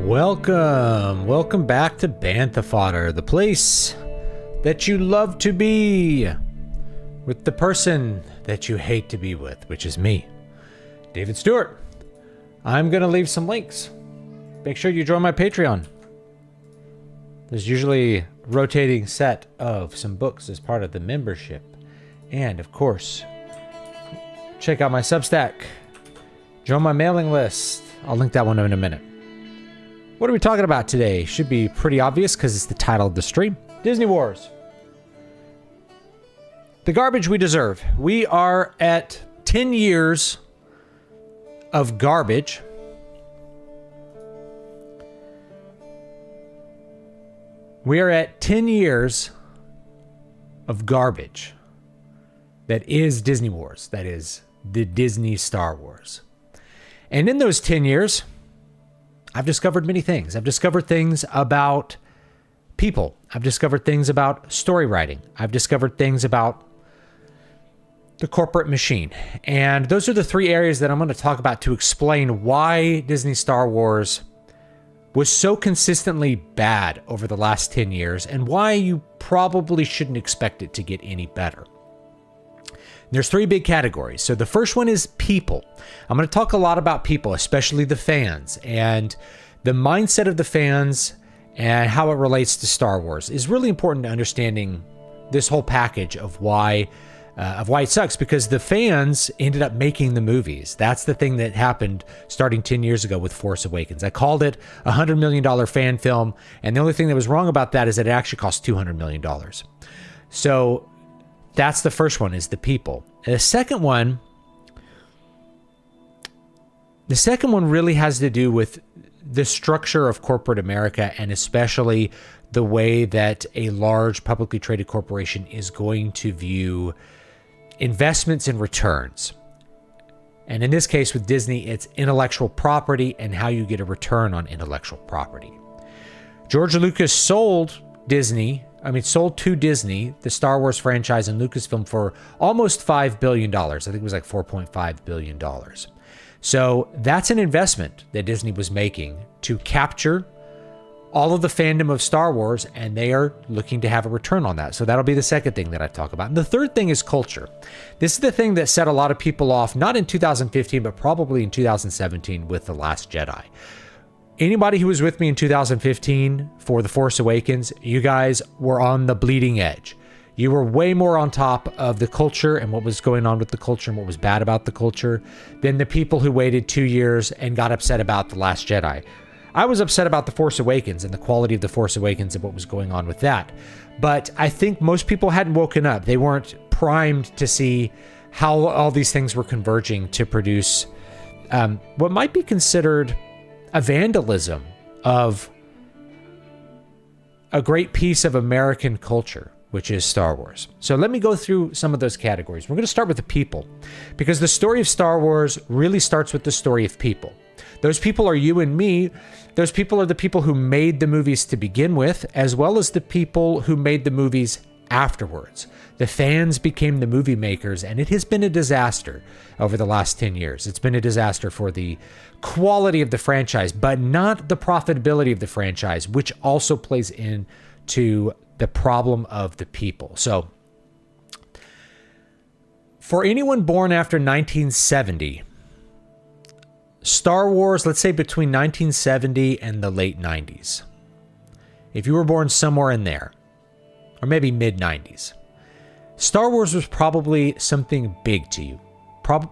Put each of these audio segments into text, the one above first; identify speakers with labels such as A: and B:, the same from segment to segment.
A: Welcome back to Bantha Fodder, the place that you love to be with the person that you hate to be with, which is me, David Stewart. I'm going to leave some links. Make sure you join my Patreon. There's usually a rotating set of some books as part of the membership. And, of course, check out my Substack. Join my mailing list. I'll link that one in a minute. What are we talking about today? Should be pretty obvious because it's the title of the stream. Disney Wars. The garbage we deserve. We are at 10 years of garbage. We are at 10 years of garbage. That is Disney Wars. That is the Disney Star Wars. And in those 10 years, I've discovered many things. I've discovered things about people. I've discovered things about story writing. I've discovered things about the corporate machine. And those are the three areas that I'm going to talk about to explain why Disney Star Wars was so consistently bad over the last 10 years and why you probably shouldn't expect it to get any better. There's three big categories. So the first one is people. I'm going to talk a lot about people, especially the fans, and the mindset of the fans and how it relates to Star Wars is really important to understanding this whole package of why it sucks, because the fans ended up making the movies. That's the thing that happened starting 10 years ago with Force Awakens. I called it a $100 million fan film, and the only thing that was wrong about that is that it actually cost $200 million. So that's the first one, is the people. And the second one really has to do with the structure of corporate America, and especially the way that a large publicly traded corporation is going to view investments and returns. And in this case with Disney, it's intellectual property and how you get a return on intellectual property. George Lucas sold to Disney the Star Wars franchise and Lucasfilm for almost $5 billion. I think it was like $4.5 billion. So that's an investment that Disney was making to capture all of the fandom of Star Wars, and they are looking to have a return on that. So that'll be the second thing that I talk about. And the third thing is culture. This is the thing that set a lot of people off, not in 2015, but probably in 2017 with The Last Jedi. Anybody who was with me in 2015 for The Force Awakens, you guys were on the bleeding edge. You were way more on top of the culture and what was going on with the culture and what was bad about the culture than the people who waited 2 years and got upset about The Last Jedi. I was upset about The Force Awakens and the quality of The Force Awakens and what was going on with that. But I think most people hadn't woken up. They weren't primed to see how all these things were converging to produce what might be considered a vandalism of a great piece of American culture, which is Star Wars. So let me go through some of those categories. We're going to start with the people, because the story of Star Wars really starts with the story of people. Those people are you and me. Those people are the people who made the movies to begin with, as well as the people who made the movies afterwards. The fans became the movie makers, and it has been a disaster over the last 10 years. It's been a disaster for the quality of the franchise, but not the profitability of the franchise, which also plays into the problem of the people. So, for anyone born after 1970, Star Wars, let's say between 1970 and the late 90s, if you were born somewhere in there, or maybe mid-90s, Star Wars was probably something big to you.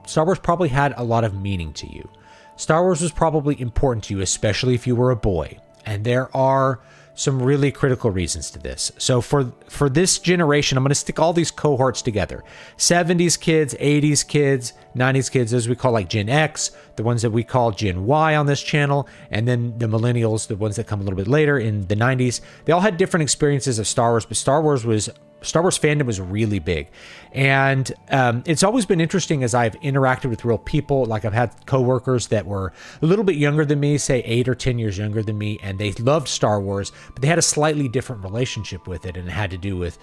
A: Star Wars probably had a lot of meaning to you. Star Wars was probably important to you, especially if you were a boy. And there are some really critical reasons to this. So for this generation, I'm going to stick all these cohorts together. 70s kids, 80s kids, 90s kids, those we call like Gen X, the ones that we call Gen Y on this channel, and then the millennials, the ones that come a little bit later in the 90s. They all had different experiences of Star Wars, but Star Wars fandom was really big. And it's always been interesting as I've interacted with real people. Like I've had coworkers that were a little bit younger than me, say 8 or 10 years younger than me, and they loved Star Wars, but they had a slightly different relationship with it, and it had to do with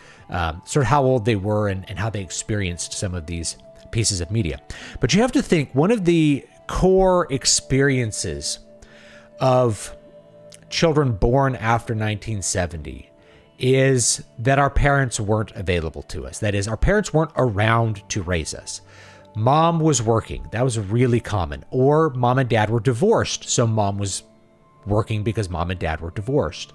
A: sort of how old they were and how they experienced some of these pieces of media. But you have to think, one of the core experiences of children born after 1970 is that our parents weren't available to us. That is, our parents weren't around to raise us. Mom was working. That was really common. Or mom and dad were divorced, so mom was working because mom and dad were divorced.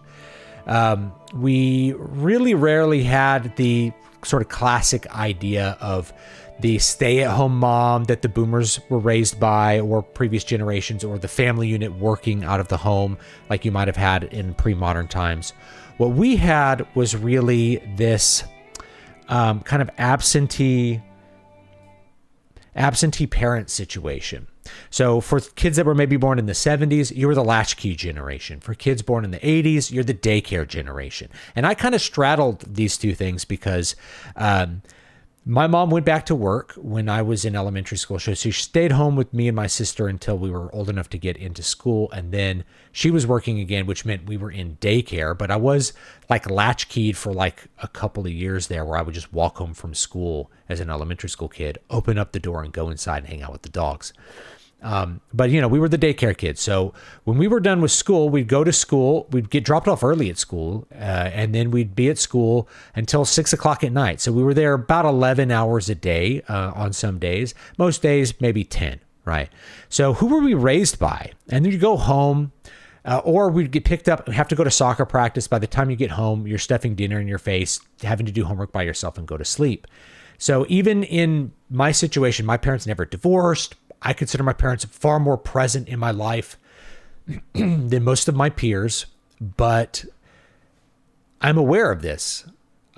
A: We really rarely had the sort of classic idea of the stay-at-home mom that the boomers were raised by, or previous generations, or the family unit working out of the home like you might have had in pre-modern times. What we had was really this kind of absentee parent situation. So for kids that were maybe born in the 70s, you were the latchkey generation. For kids born in the 80s, you're the daycare generation. And I kind of straddled these two things because my mom went back to work when I was in elementary school. So she stayed home with me and my sister until we were old enough to get into school. And then she was working again, which meant we were in daycare. But I was like latchkeyed for like a couple of years there, where I would just walk home from school as an elementary school kid, open up the door and go inside and hang out with the dogs. But we were the daycare kids. So when we were done with school, we'd go to school, we'd get dropped off early at school, and then we'd be at school until 6 o'clock at night. So we were there about 11 hours a day, on some days, most days, maybe 10, right? So who were we raised by? And then you go home, or we'd get picked up and have to go to soccer practice. By the time you get home, you're stuffing dinner in your face, having to do homework by yourself and go to sleep. So even in my situation, my parents never divorced. I consider my parents far more present in my life than most of my peers, but I'm aware of this,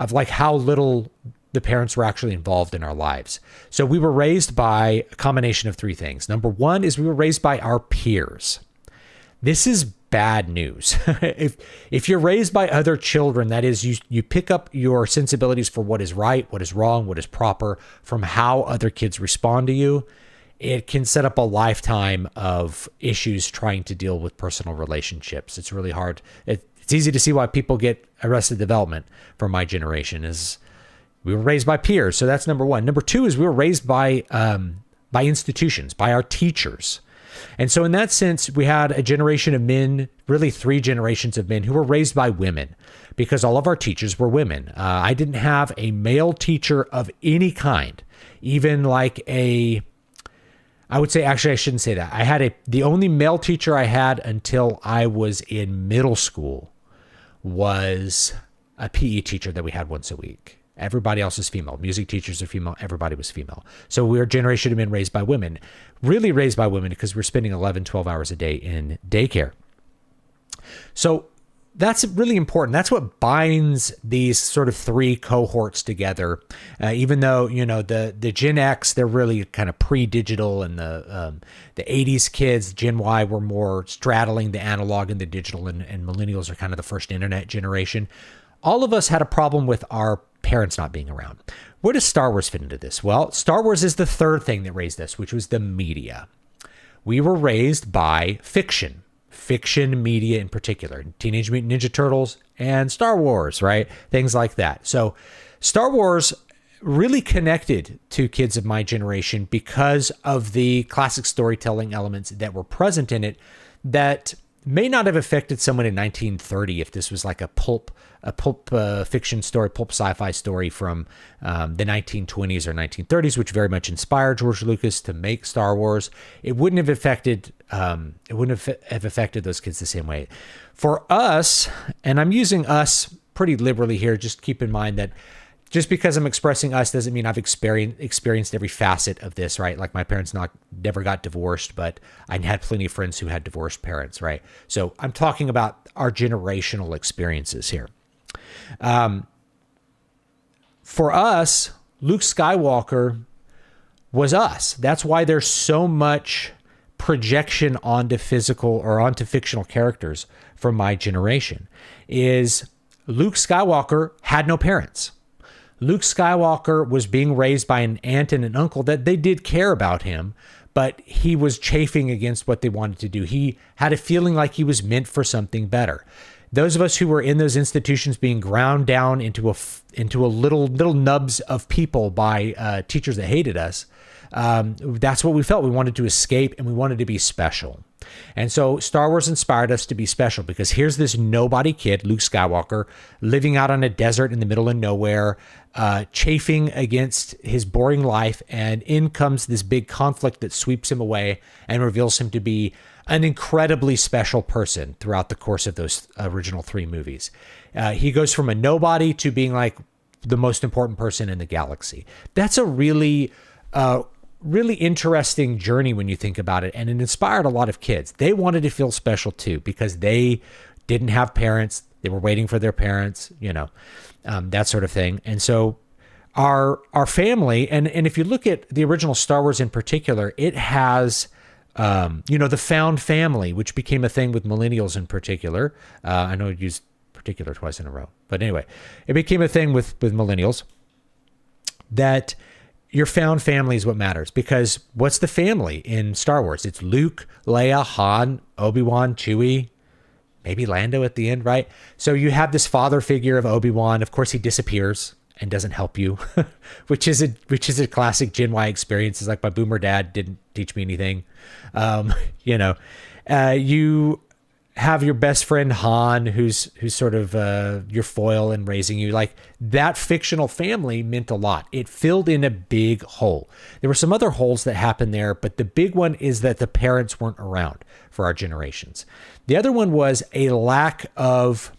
A: of like how little the parents were actually involved in our lives. So we were raised by a combination of three things. Number one is we were raised by our peers. This is bad news. If you're raised by other children, that is, you pick up your sensibilities for what is right, what is wrong, what is proper from how other kids respond to you. It can set up a lifetime of issues trying to deal with personal relationships. It's really hard. It's easy to see why people get arrested development from my generation, is we were raised by peers. So that's number one. Number two is we were raised by institutions, by our teachers. And so in that sense, we had a generation of men, really three generations of men who were raised by women, because all of our teachers were women. I didn't have a male teacher of any kind, even like I would say, actually, I shouldn't say that. I had the only male teacher I had until I was in middle school was a PE teacher that we had once a week. Everybody else is female. Music teachers are female. Everybody was female. So we were a generation of men raised by women, really raised by women, because we're spending 11, 12 hours a day in daycare. So that's really important. That's what binds these sort of three cohorts together. Even though, the Gen X, they're really kind of pre-digital, and the 80s kids, Gen Y, were more straddling the analog and the digital, and millennials are kind of the first internet generation. All of us had a problem with our parents not being around. Where does Star Wars fit into this? Well, Star Wars is the third thing that raised us, which was the media. We were raised by fiction media in particular, Teenage Mutant Ninja Turtles and Star Wars, right? Things like that. So Star Wars really connected to kids of my generation because of the classic storytelling elements that were present in it that may not have affected someone in 1930 if this was like a pulp fiction story, pulp sci-fi story from the 1920s or 1930s, which very much inspired George Lucas to make Star Wars. It wouldn't have affected those kids the same way. For us, and I'm using us pretty liberally here, just keep in mind that just because I'm expressing us doesn't mean I've experienced every facet of this, right? Like my parents never got divorced, but I had plenty of friends who had divorced parents, right? So I'm talking about our generational experiences here. For us, Luke Skywalker was us. That's why there's so much projection onto fictional characters from my generation, is Luke Skywalker had no parents. Luke Skywalker was being raised by an aunt and an uncle that they did care about him, but he was chafing against what they wanted to do. He had a feeling like he was meant for something better. Those of us who were in those institutions being ground down into a little nubs of people by teachers that hated us, that's what we felt. We wanted to escape and we wanted to be special. And so Star Wars inspired us to be special because here's this nobody kid, Luke Skywalker, living out on a desert in the middle of nowhere, chafing against his boring life. And in comes this big conflict that sweeps him away and reveals him to be an incredibly special person throughout the course of those original 3 movies. He goes from a nobody to being like the most important person in the galaxy. That's a really interesting journey when you think about it. And it inspired a lot of kids. They wanted to feel special too, because they didn't have parents. They were waiting for their parents, that sort of thing. And so our family, and if you look at the original Star Wars in particular, it has, the found family, which became a thing with millennials in particular. I know I used particular twice in a row, but anyway, it became a thing with millennials that your found family is what matters, because what's the family in Star Wars? It's Luke, Leia, Han, Obi-Wan, Chewie, maybe Lando at the end, right? So you have this father figure of Obi-Wan. Of course, he disappears and doesn't help you, which is a classic Gen Y experience. It's like my boomer dad didn't teach me anything. You have your best friend Han, who's sort of your foil in raising you. Like, that fictional family meant a lot. It filled in a big hole. There were some other holes that happened there, but the big one is that the parents weren't around for our generations. The other one was a lack of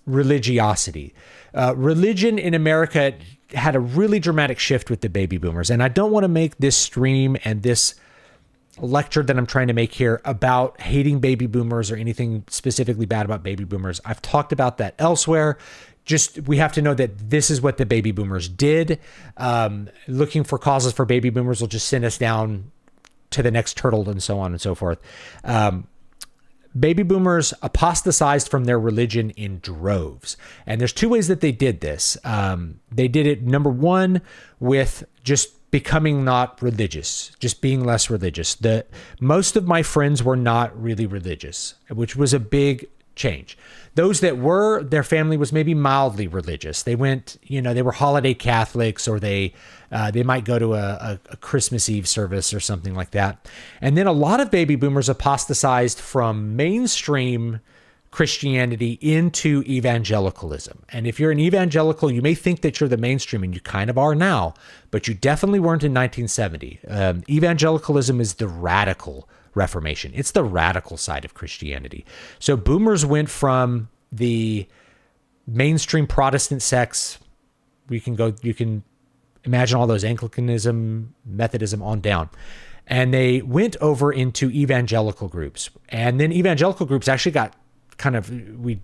A: religiosity. Religion in America had a really dramatic shift with the baby boomers. And I don't want to make this stream and this lecture that I'm trying to make here about hating baby boomers or anything specifically bad about baby boomers. I've talked about that elsewhere. Just, we have to know that this is what the baby boomers did. Looking for causes for baby boomers will just send us down to the next turtle and so on and so forth. Baby boomers apostatized from their religion in droves. And there's 2 ways that they did this. They did it, number 1, with just becoming not religious, just being less religious. Most of my friends were not really religious, which was a big change. Those that were, their family was maybe mildly religious. They went, they were holiday Catholics, or they might go to a Christmas Eve service or something like that. And then a lot of baby boomers apostatized from mainstream Christianity into evangelicalism. And if you're an evangelical, you may think that you're the mainstream, and you kind of are now, but you definitely weren't in 1970. Evangelicalism is the radical Reformation. It's the radical side of Christianity. So boomers went from the mainstream Protestant sects. You can imagine all those Anglicanism, Methodism on down. And they went over into evangelical groups. And then evangelical groups actually got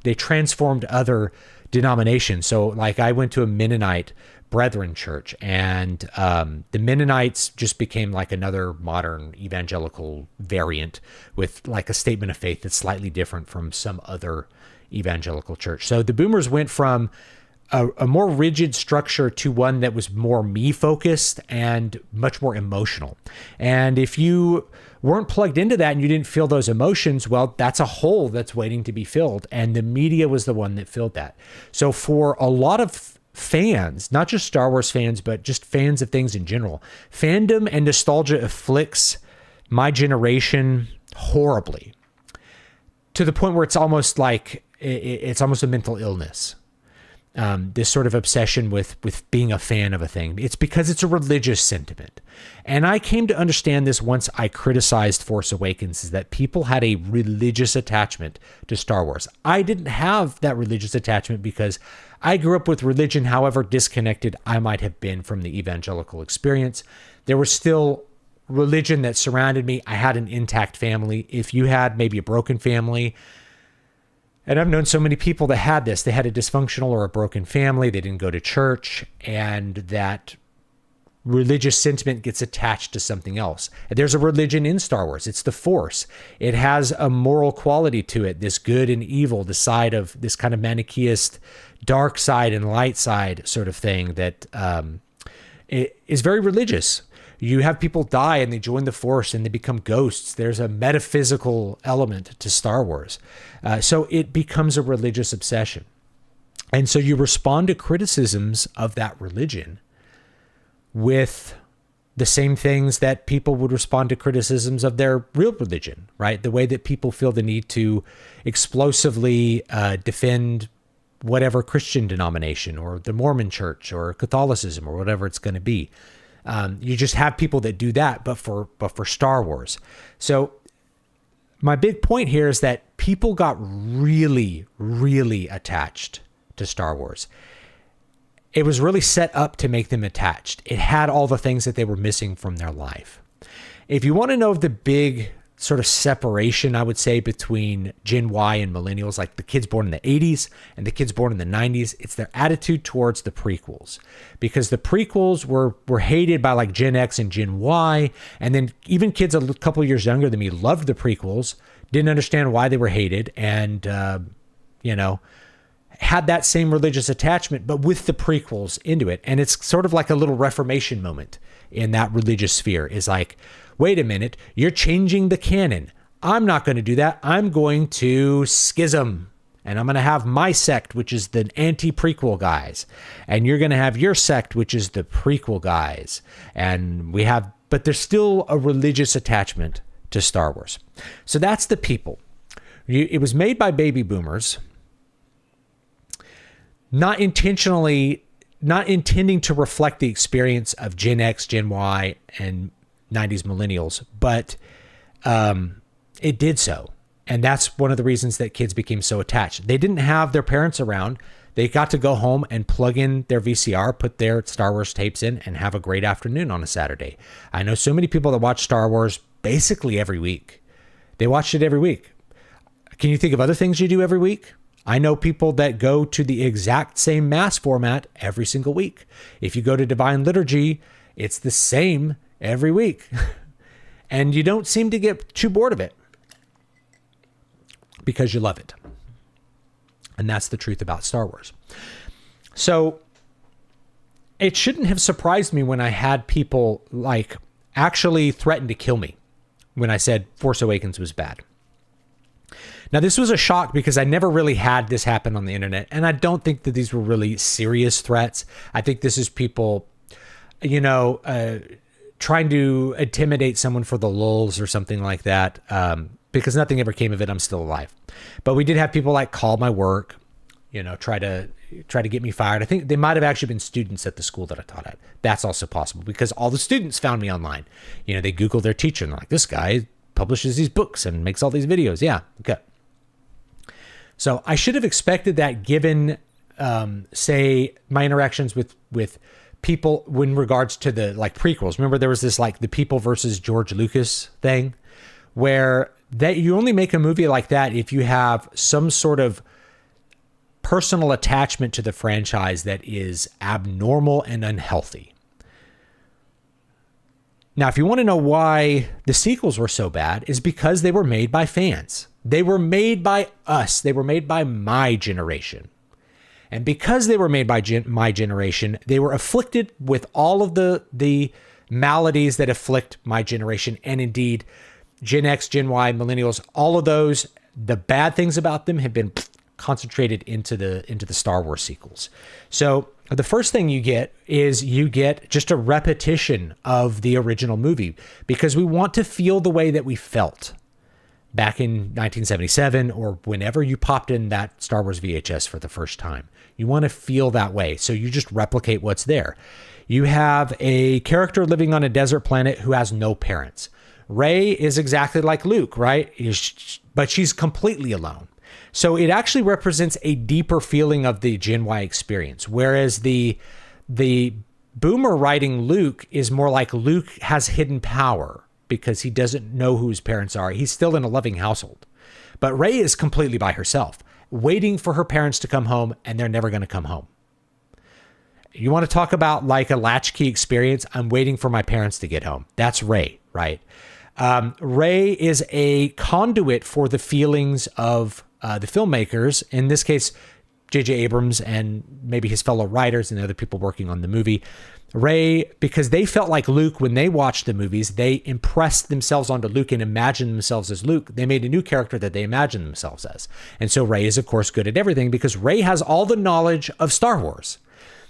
A: they transformed other denominations. So like, I went to a Mennonite Brethren church, and the Mennonites just became like another modern evangelical variant with like a statement of faith that's slightly different from some other evangelical church. So the boomers went from a more rigid structure to one that was more me focused and much more emotional. And if you weren't plugged into that and you didn't feel those emotions, well, that's a hole that's waiting to be filled. And the media was the one that filled that. So for a lot of fans, not just Star Wars fans, but just fans of things in general, fandom and nostalgia afflicts my generation horribly, to the point where it's almost like it's almost a mental illness. This sort of obsession with being a fan of a thing. It's because it's a religious sentiment. And I came to understand this once I criticized Force Awakens, is that people had a religious attachment to Star Wars. I didn't have that religious attachment because I grew up with religion, however disconnected I might have been from the evangelical experience. There was still religion that surrounded me. I had an intact family. If you had maybe a broken family, and I've known so many people that had this. They had a dysfunctional or a broken family. They didn't go to church, and that religious sentiment gets attached to something else. There's a religion in Star Wars. It's the Force. It has a moral quality to it, this good and evil, the side of this kind of Manichaeist dark side and light side sort of thing that it is very religious. You have people die and they join the Force and they become ghosts. There's a metaphysical element to Star Wars. So it becomes a religious obsession. And so you respond to criticisms of that religion with the same things that people would respond to criticisms of their real religion, right? The way that people feel the need to explosively defend whatever Christian denomination or the Mormon church or Catholicism or whatever it's going to be. You just have people that do that, but for Star Wars. So my big point here is that people got really, really attached to Star Wars. It was really set up to make them attached. It had all the things that they were missing from their life. If you want to know the big sort of separation, I would say, between Gen Y and millennials, like the kids born in the 80s and the kids born in the 90s, it's their attitude towards the prequels. Because the prequels were hated by like Gen X and Gen Y, and then even kids a couple years younger than me loved the prequels, didn't understand why they were hated, and, had that same religious attachment, but with the prequels into it. And it's sort of like a little Reformation moment in that religious sphere. Is like, wait a minute, you're changing the canon. I'm not going to do that. I'm going to schism, and I'm going to have my sect, which is the anti-prequel guys. And you're going to have your sect, which is the prequel guys. And but there's still a religious attachment to Star Wars. So that's the people. It was made by baby boomers, not intending to reflect the experience of Gen X, Gen Y, and 90s millennials, but it did so. And that's one of the reasons that kids became so attached. They didn't have their parents around. They got to go home and plug in their VCR, put their Star Wars tapes in, and have a great afternoon on a Saturday. I know so many people that watch Star Wars basically every week. They watched it every week. Can you think of other things you do every week? I know people that go to the exact same Mass format every single week. If you go to Divine Liturgy, it's the same every week. And you don't seem to get too bored of it because you love it. And that's the truth about Star Wars. So it shouldn't have surprised me when I had people like actually threaten to kill me when I said Force Awakens was bad. Now, this was a shock because I never really had this happen on the internet, and I don't think that these were really serious threats. I think this is people, trying to intimidate someone for the lulz or something like that, because nothing ever came of it. I'm still alive. But we did have people like call my work, try to get me fired. I think they might have actually been students at the school that I taught at. That's also possible because all the students found me online. They Google their teacher and they're like, this guy publishes these books and makes all these videos. Yeah, okay. So I should have expected that given, say, my interactions with people in regards to the like prequels. Remember there was this like the people versus George Lucas thing where that you only make a movie like that if you have some sort of personal attachment to the franchise that is abnormal and unhealthy. Now, if you want to know why the sequels were so bad, is because they were made by fans. They were made by us. They were made by my generation. And because they were made by my generation, they were afflicted with all of the maladies that afflict my generation. And indeed, Gen X, Gen Y, millennials, all of those, the bad things about them have been concentrated into the Star Wars sequels. So the first thing you get is you get just a repetition of the original movie because we want to feel the way that we felt back in 1977 or whenever you popped in that Star Wars VHS for the first time. You want to feel that way. So you just replicate what's there. You have a character living on a desert planet who has no parents. Rey is exactly like Luke, right? But she's completely alone. So it actually represents a deeper feeling of the Gen Y experience. Whereas the boomer writing Luke is more like Luke has hidden power because he doesn't know who his parents are. He's still in a loving household. But Rey is completely by herself, waiting for her parents to come home, and they're never going to come home. You want to talk about like a latchkey experience? I'm waiting for my parents to get home. That's Rey, right? Rey is a conduit for the feelings of the filmmakers, in this case, J.J. Abrams and maybe his fellow writers and the other people working on the movie. Rey, because they felt like Luke when they watched the movies, they impressed themselves onto Luke and imagined themselves as Luke. They made a new character that they imagined themselves as. And so Rey is, of course, good at everything because Rey has all the knowledge of Star Wars.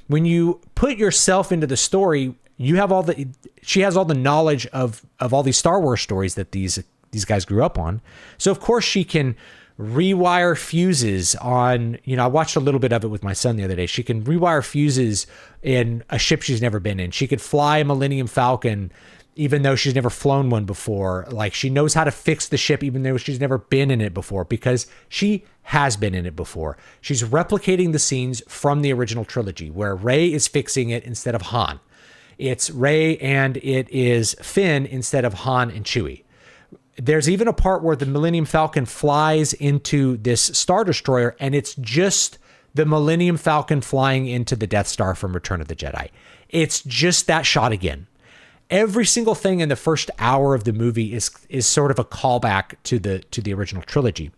A: When you put yourself into the story, You have she has all the knowledge of all these Star Wars stories that these guys grew up on. So of course she can rewire fuses on, I watched a little bit of it with my son the other day. She can rewire fuses in a ship she's never been in. She could fly a Millennium Falcon even though she's never flown one before. Like, she knows how to fix the ship even though she's never been in it before, because she has been in it before. She's replicating the scenes from the original trilogy where Rey is fixing it instead of Han. It's Rey and it is Finn instead of Han and Chewie. There's even a part where the Millennium Falcon flies into this Star Destroyer, and it's just the Millennium Falcon flying into the Death Star from Return of the Jedi. It's just that shot again. Every single thing in the first hour of the movie is sort of a callback to the original trilogy.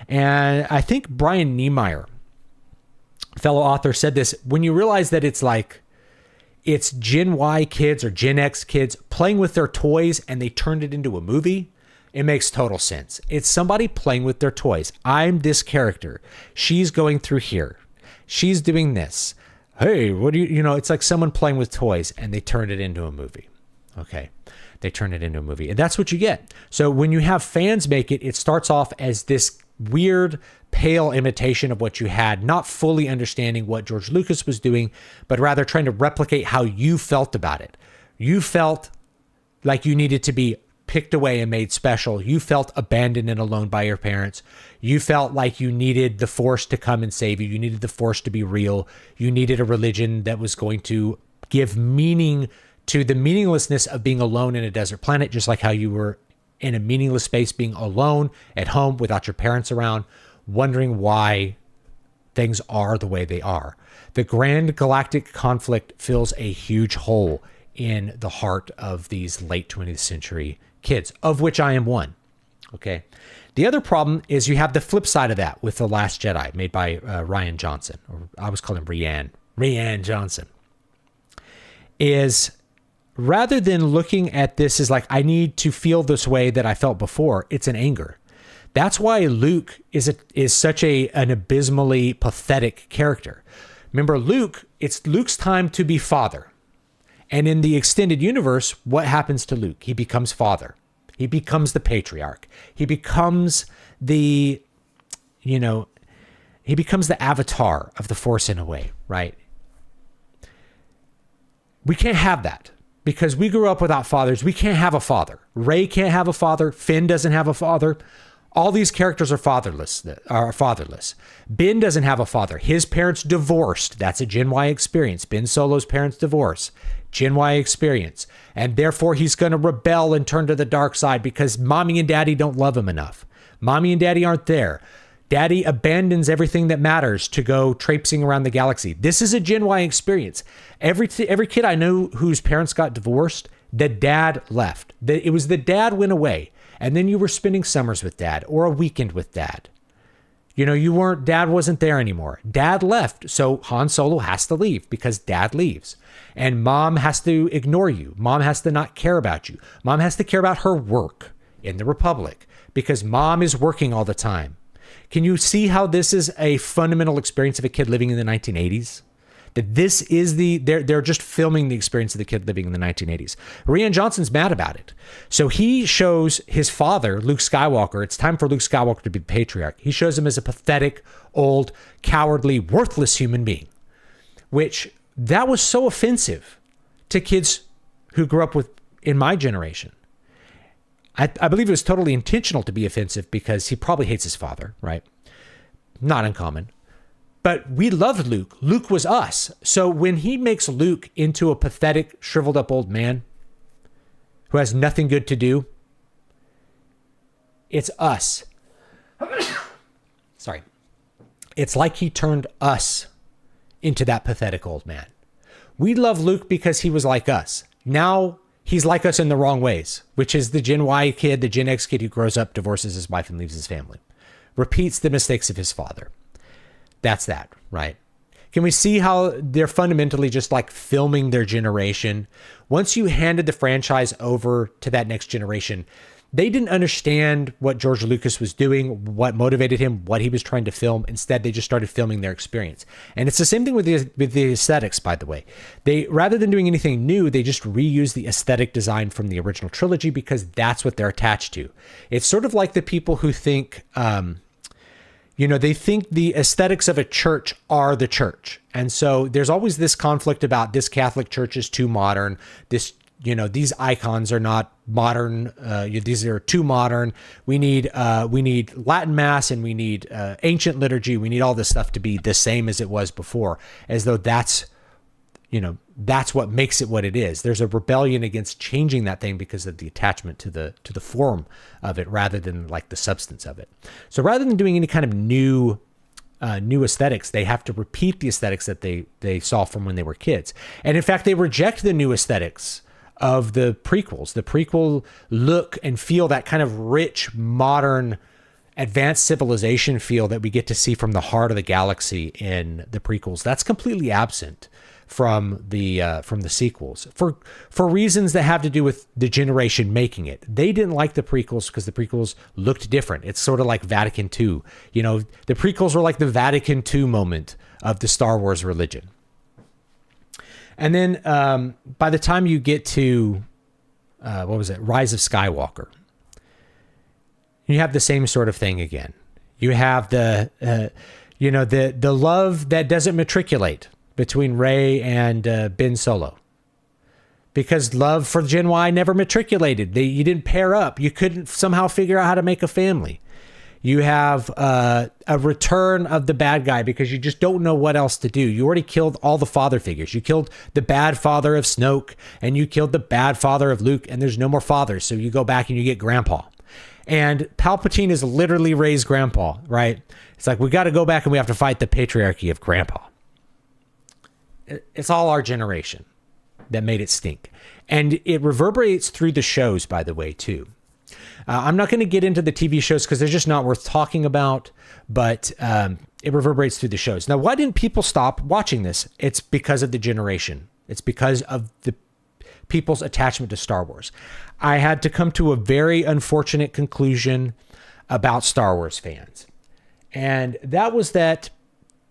A: And I think Brian Niemeyer, fellow author, said this: when you realize that it's Gen Y kids or Gen X kids playing with their toys and they turned it into a movie, it makes total sense. It's somebody playing with their toys. I'm this character. She's going through here. She's doing this. Hey, what do it's like someone playing with toys and they turned it into a movie. Okay. They turn it into a movie. And that's what you get. So when you have fans make it, it starts off as this weird, pale imitation of what you had, not fully understanding what George Lucas was doing, but rather trying to replicate how you felt about it. You felt like you needed to be picked away and made special. You felt abandoned and alone by your parents. You felt like you needed the Force to come and save you. You needed the Force to be real. You needed a religion that was going to give meaning to the meaninglessness of being alone in a desert planet, just like how you were in a meaningless space being alone at home without your parents around, wondering why things are the way they are. The grand galactic conflict fills a huge hole in the heart of these late 20th century kids, of which I am one. Okay. The other problem is you have the flip side of that with The Last Jedi, made by Rian Johnson, or I was calling him Rian Johnson, is rather than looking at this as like, I need to feel this way that I felt before, it's an anger. That's why Luke is such an abysmally pathetic character. Remember, it's Luke's time to be father. And in the extended universe, what happens to Luke? He becomes father. He becomes the patriarch. He becomes he becomes the avatar of the Force in a way, right? We can't have that because we grew up without fathers. We can't have a father. Rey can't have a father. Finn doesn't have a father. All these characters are fatherless. Ben doesn't have a father. His parents divorced. That's a Gen Y experience. Ben Solo's parents divorce. Gen Y experience. And therefore he's going to rebel and turn to the dark side because mommy and daddy don't love him enough. Mommy and daddy aren't there. Daddy abandons everything that matters to go traipsing around the galaxy. This is a Gen Y experience. Every kid I know whose parents got divorced, the dad left. It was the dad went away. And then you were spending summers with dad or a weekend with dad. Dad wasn't there anymore. Dad left. So Han Solo has to leave because dad leaves. And mom has to ignore you. Mom has to not care about you. Mom has to care about her work in the Republic because mom is working all the time. Can you see how this is a fundamental experience of a kid living in the 1980s? That this is they're just filming the experience of the kid living in the 1980s. Rian Johnson's mad about it. So he shows his father, Luke Skywalker, it's time for Luke Skywalker to be the patriarch. He shows him as a pathetic, old, cowardly, worthless human being, which that was so offensive to kids who grew up in my generation. I believe it was totally intentional to be offensive because he probably hates his father, right? Not uncommon. But we loved Luke. Luke was us. So when he makes Luke into a pathetic, shriveled up old man who has nothing good to do, it's us. Sorry. It's like he turned us into that pathetic old man. We love Luke because he was like us. Now he's like us in the wrong ways, which is the Gen Y kid, the Gen X kid who grows up, divorces his wife, and leaves his family. Repeats the mistakes of his father. That's that, right? Can we see how they're fundamentally just like filming their generation? Once you handed the franchise over to that next generation, They didn't understand what George Lucas was doing, what motivated him, what he was trying to film. Instead, they just started filming their experience. And it's the same thing with the aesthetics, by the way. They, rather than doing anything new, they just reuse the aesthetic design from the original trilogy because that's what they're attached to. It's sort of like the people who think, they think the aesthetics of a church are the church. And so there's always this conflict about this Catholic church is too modern. These icons are not modern. These are too modern. We need Latin Mass and we need ancient liturgy. We need all this stuff to be the same as it was before, as though that's what makes it what it is. There's a rebellion against changing that thing because of the attachment to the form of it rather than like the substance of it. So rather than doing any kind of new aesthetics, they have to repeat the aesthetics that they saw from when they were kids. And in fact, they reject the new aesthetics of the prequels. The prequel look and feel, that kind of rich, modern, advanced civilization feel that we get to see from the heart of the galaxy in the prequels. That's completely absent from the sequels for reasons that have to do with the generation making it. They didn't like the prequels because the prequels looked different. It's sort of like Vatican II. The prequels were like the Vatican II moment of the Star Wars religion. And then by the time you get to, Rise of Skywalker, you have the same sort of thing again. You have the love that doesn't matriculate between Rey and Ben Solo. Because love for Gen Y never matriculated. You didn't pair up. You couldn't somehow figure out how to make a family. You have a return of the bad guy because you just don't know what else to do. You already killed all the father figures. You killed the bad father of Snoke, and you killed the bad father of Luke, and there's no more fathers. So you go back and you get Grandpa. And Palpatine is literally Rey's grandpa, right? It's like, we got to go back and we have to fight the patriarchy of Grandpa. It's all our generation that made it stink. And it reverberates through the shows, by the way, too. I'm not going to get into the TV shows because they're just not worth talking about, but it reverberates through the shows. Now, why didn't people stop watching this? It's because of the generation. It's because of the people's attachment to Star Wars. I had to come to a very unfortunate conclusion about Star Wars fans. And that was that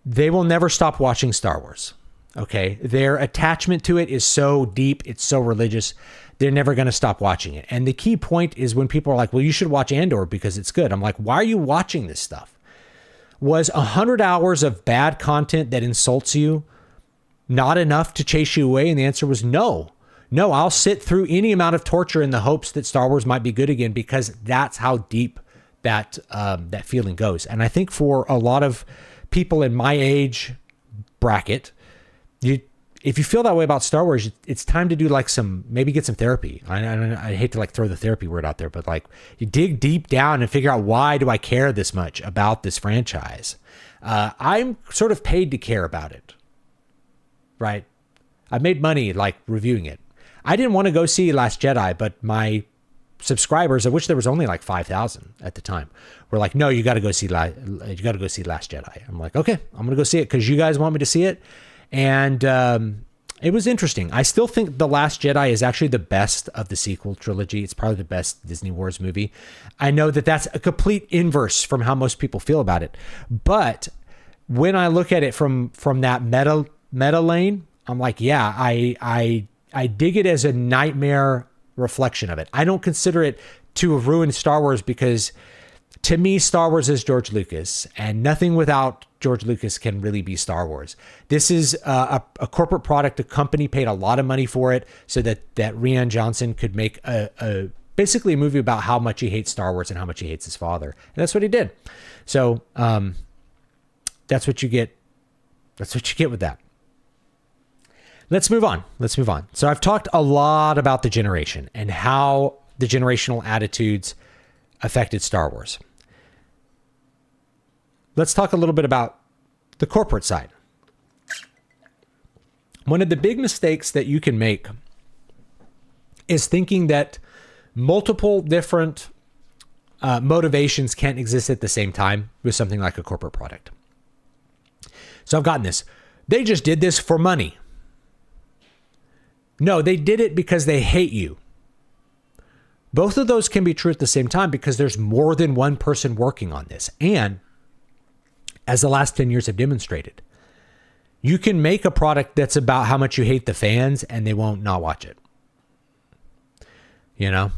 A: they will never stop watching Star Wars. Okay. Their attachment to it is so deep. It's so religious. They're never going to stop watching it. And the key point is when people are like, well, you should watch Andor because it's good. I'm like, why are you watching this stuff? Was 100 hours of bad content that insults you not enough to chase you away? And the answer was no. No, I'll sit through any amount of torture in the hopes that Star Wars might be good again, because that's how deep that feeling goes. And I think for a lot of people in my age bracket, if you feel that way about Star Wars, it's time to do like maybe get some therapy. I hate to like throw the therapy word out there, but like you dig deep down and figure out, why do I care this much about this franchise? I'm sort of paid to care about it, right? I made money like reviewing it. I didn't want to go see Last Jedi, but my subscribers, of which there was only like 5,000 at the time, were like, no, you got to go see Last Jedi. I'm like, okay, I'm going to go see it because you guys want me to see it. And it was interesting. I still think The Last Jedi is actually the best of the sequel trilogy. It's probably the best Disney Wars movie. I know that that's a complete inverse from how most people feel about it. But when I look at it from that meta lane, I'm like, yeah, I dig it as a nightmare reflection of it. I don't consider it to have ruined Star Wars, because to me, Star Wars is George Lucas, and nothing without George Lucas can really be Star Wars. This is a corporate product. A company paid a lot of money for it so that Rian Johnson could make basically a movie about how much he hates Star Wars and how much he hates his father. And that's what he did. So that's what you get. That's what you get with that. Let's move on. So I've talked a lot about the generation and how the generational attitudes affected Star Wars. Let's talk a little bit about the corporate side. One of the big mistakes that you can make is thinking that multiple different motivations can't exist at the same time with something like a corporate product. So I've gotten this. They just did this for money. No, they did it because they hate you. Both of those can be true at the same time because there's more than one person working on this. And as the last 10 years have demonstrated, you can make a product that's about how much you hate the fans and they won't not watch it. You know,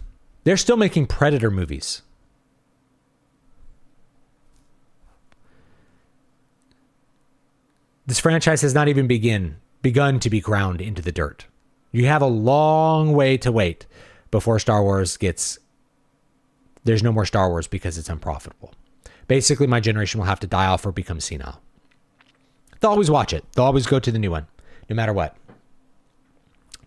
A: they're still making Predator movies. This franchise has not even begun to be ground into the dirt. You have a long way to wait before Star Wars there's no more Star Wars because it's unprofitable. Basically, my generation will have to die off or become senile. They'll always watch it. They'll always go to the new one, no matter what.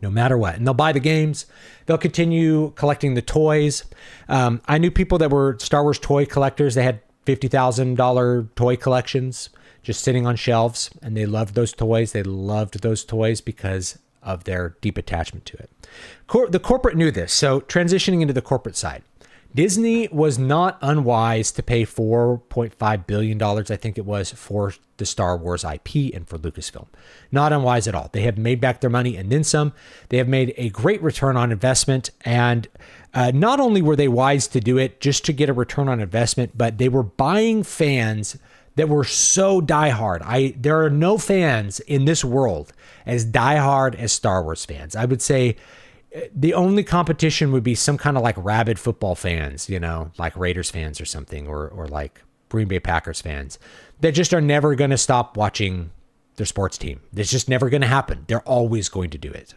A: No matter what. And they'll buy the games. They'll continue collecting the toys. I knew people that were Star Wars toy collectors. They had $50,000 toy collections just sitting on shelves, and they loved those toys. They loved those toys because of their deep attachment to it. The corporate knew this. So transitioning into the corporate side, Disney was not unwise to pay $4.5 billion, I think it was, for the Star Wars IP and for Lucasfilm. Not unwise at all. They have made back their money and then some. They have made a great return on investment. And not only were they wise to do it just to get a return on investment, but they were buying fans that were so diehard. There are no fans in this world as diehard as Star Wars fans. I would say the only competition would be some kind of like rabid football fans, you know, like Raiders fans or something, or like Green Bay Packers fans that just are never going to stop watching their sports team. It's just never going to happen. They're always going to do it.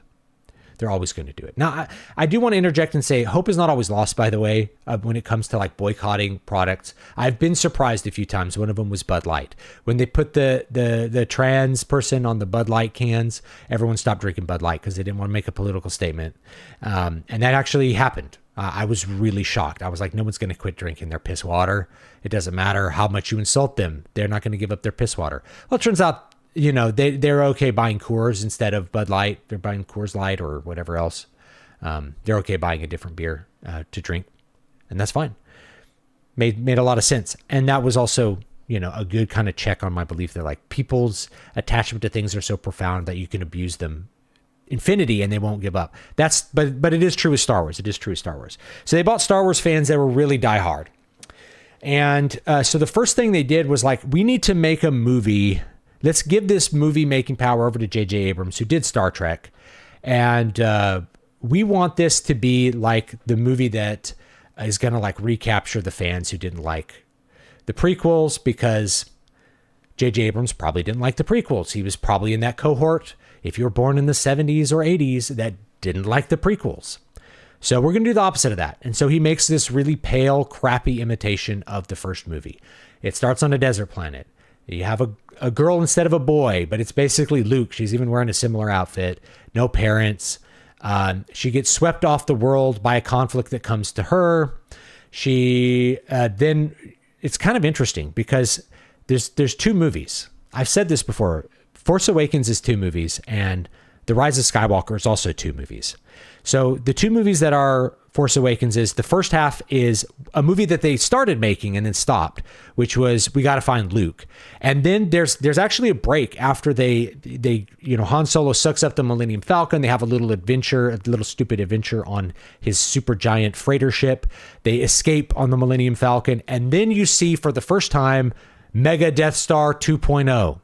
A: They're always going to do it. Now, I do want to interject and say hope is not always lost, by the way, when it comes to like boycotting products. I've been surprised a few times. One of them was Bud Light. When they put the trans person on the Bud Light cans, everyone stopped drinking Bud Light because they didn't want to make a political statement. And that actually happened. I was really shocked. I was like, no one's going to quit drinking their piss water. It doesn't matter how much you insult them. They're not going to give up their piss water. Well, it turns out, you know, they're okay buying Coors instead of Bud Light. They're buying Coors Light or whatever else. They're okay buying a different beer to drink, and that's fine. Made a lot of sense. And that was also, you know, a good kind of check on my belief that like people's attachment to things are so profound that you can abuse them infinity and they won't give up. But it is true with Star Wars. It is true with Star Wars. So they bought Star Wars fans that were really diehard. And so the first thing they did was like, we need to make a movie. Let's give this movie making power over to J.J. Abrams, who did Star Trek. And we want this to be like the movie that is going to like recapture the fans who didn't like the prequels, because J.J. Abrams probably didn't like the prequels. He was probably in that cohort, if you were born in the 70s or 80s, that didn't like the prequels. So we're going to do the opposite of that. And so he makes this really pale, crappy imitation of the first movie. It starts on a desert planet. You have a girl instead of a boy, but it's basically Luke. She's even wearing a similar outfit. No parents. She gets swept off the world by a conflict that comes to her. She then, it's kind of interesting because there's two movies. I've said this before. Force Awakens is two movies, and The Rise of Skywalker is also two movies. So the two movies that are Force Awakens is the first half is a movie that they started making and then stopped, which was We Got to Find Luke. And then there's actually a break after they you know, Han Solo sucks up the Millennium Falcon. They have a little stupid adventure on his super giant freighter ship. They escape on the Millennium Falcon. And then you see for the first time Mega Death Star 2.0.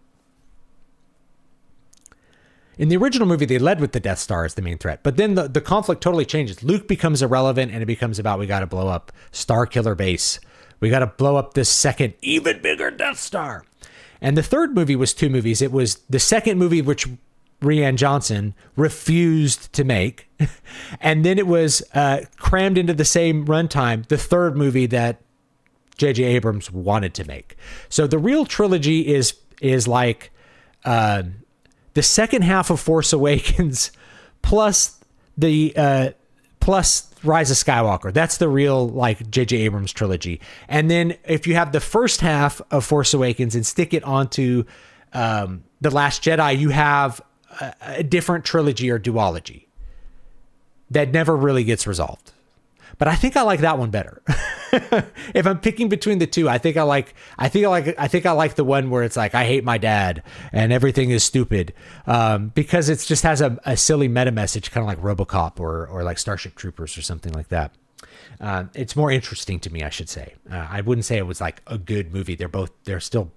A: In the original movie, they led with the Death Star as the main threat. But then the conflict totally changes. Luke becomes irrelevant, and it becomes about we got to blow up Star Killer Base. We got to blow up this second, even bigger Death Star. And the third movie was two movies. It was the second movie, which Rian Johnson refused to make. And then it was crammed into the same runtime, the third movie that J.J. Abrams wanted to make. So the real trilogy is like... the second half of Force Awakens plus plus Rise of Skywalker. That's the real like J.J. Abrams trilogy. And then if you have the first half of Force Awakens and stick it onto The Last Jedi, you have a different trilogy or duology that never really gets resolved. But I think I like that one better. If I'm picking between the two, I think I like the one where it's like, I hate my dad and everything is stupid. Because it just has a silly meta message, kind of like RoboCop or like Starship Troopers or something like that. It's more interesting to me, I should say. I wouldn't say it was like a good movie. They're still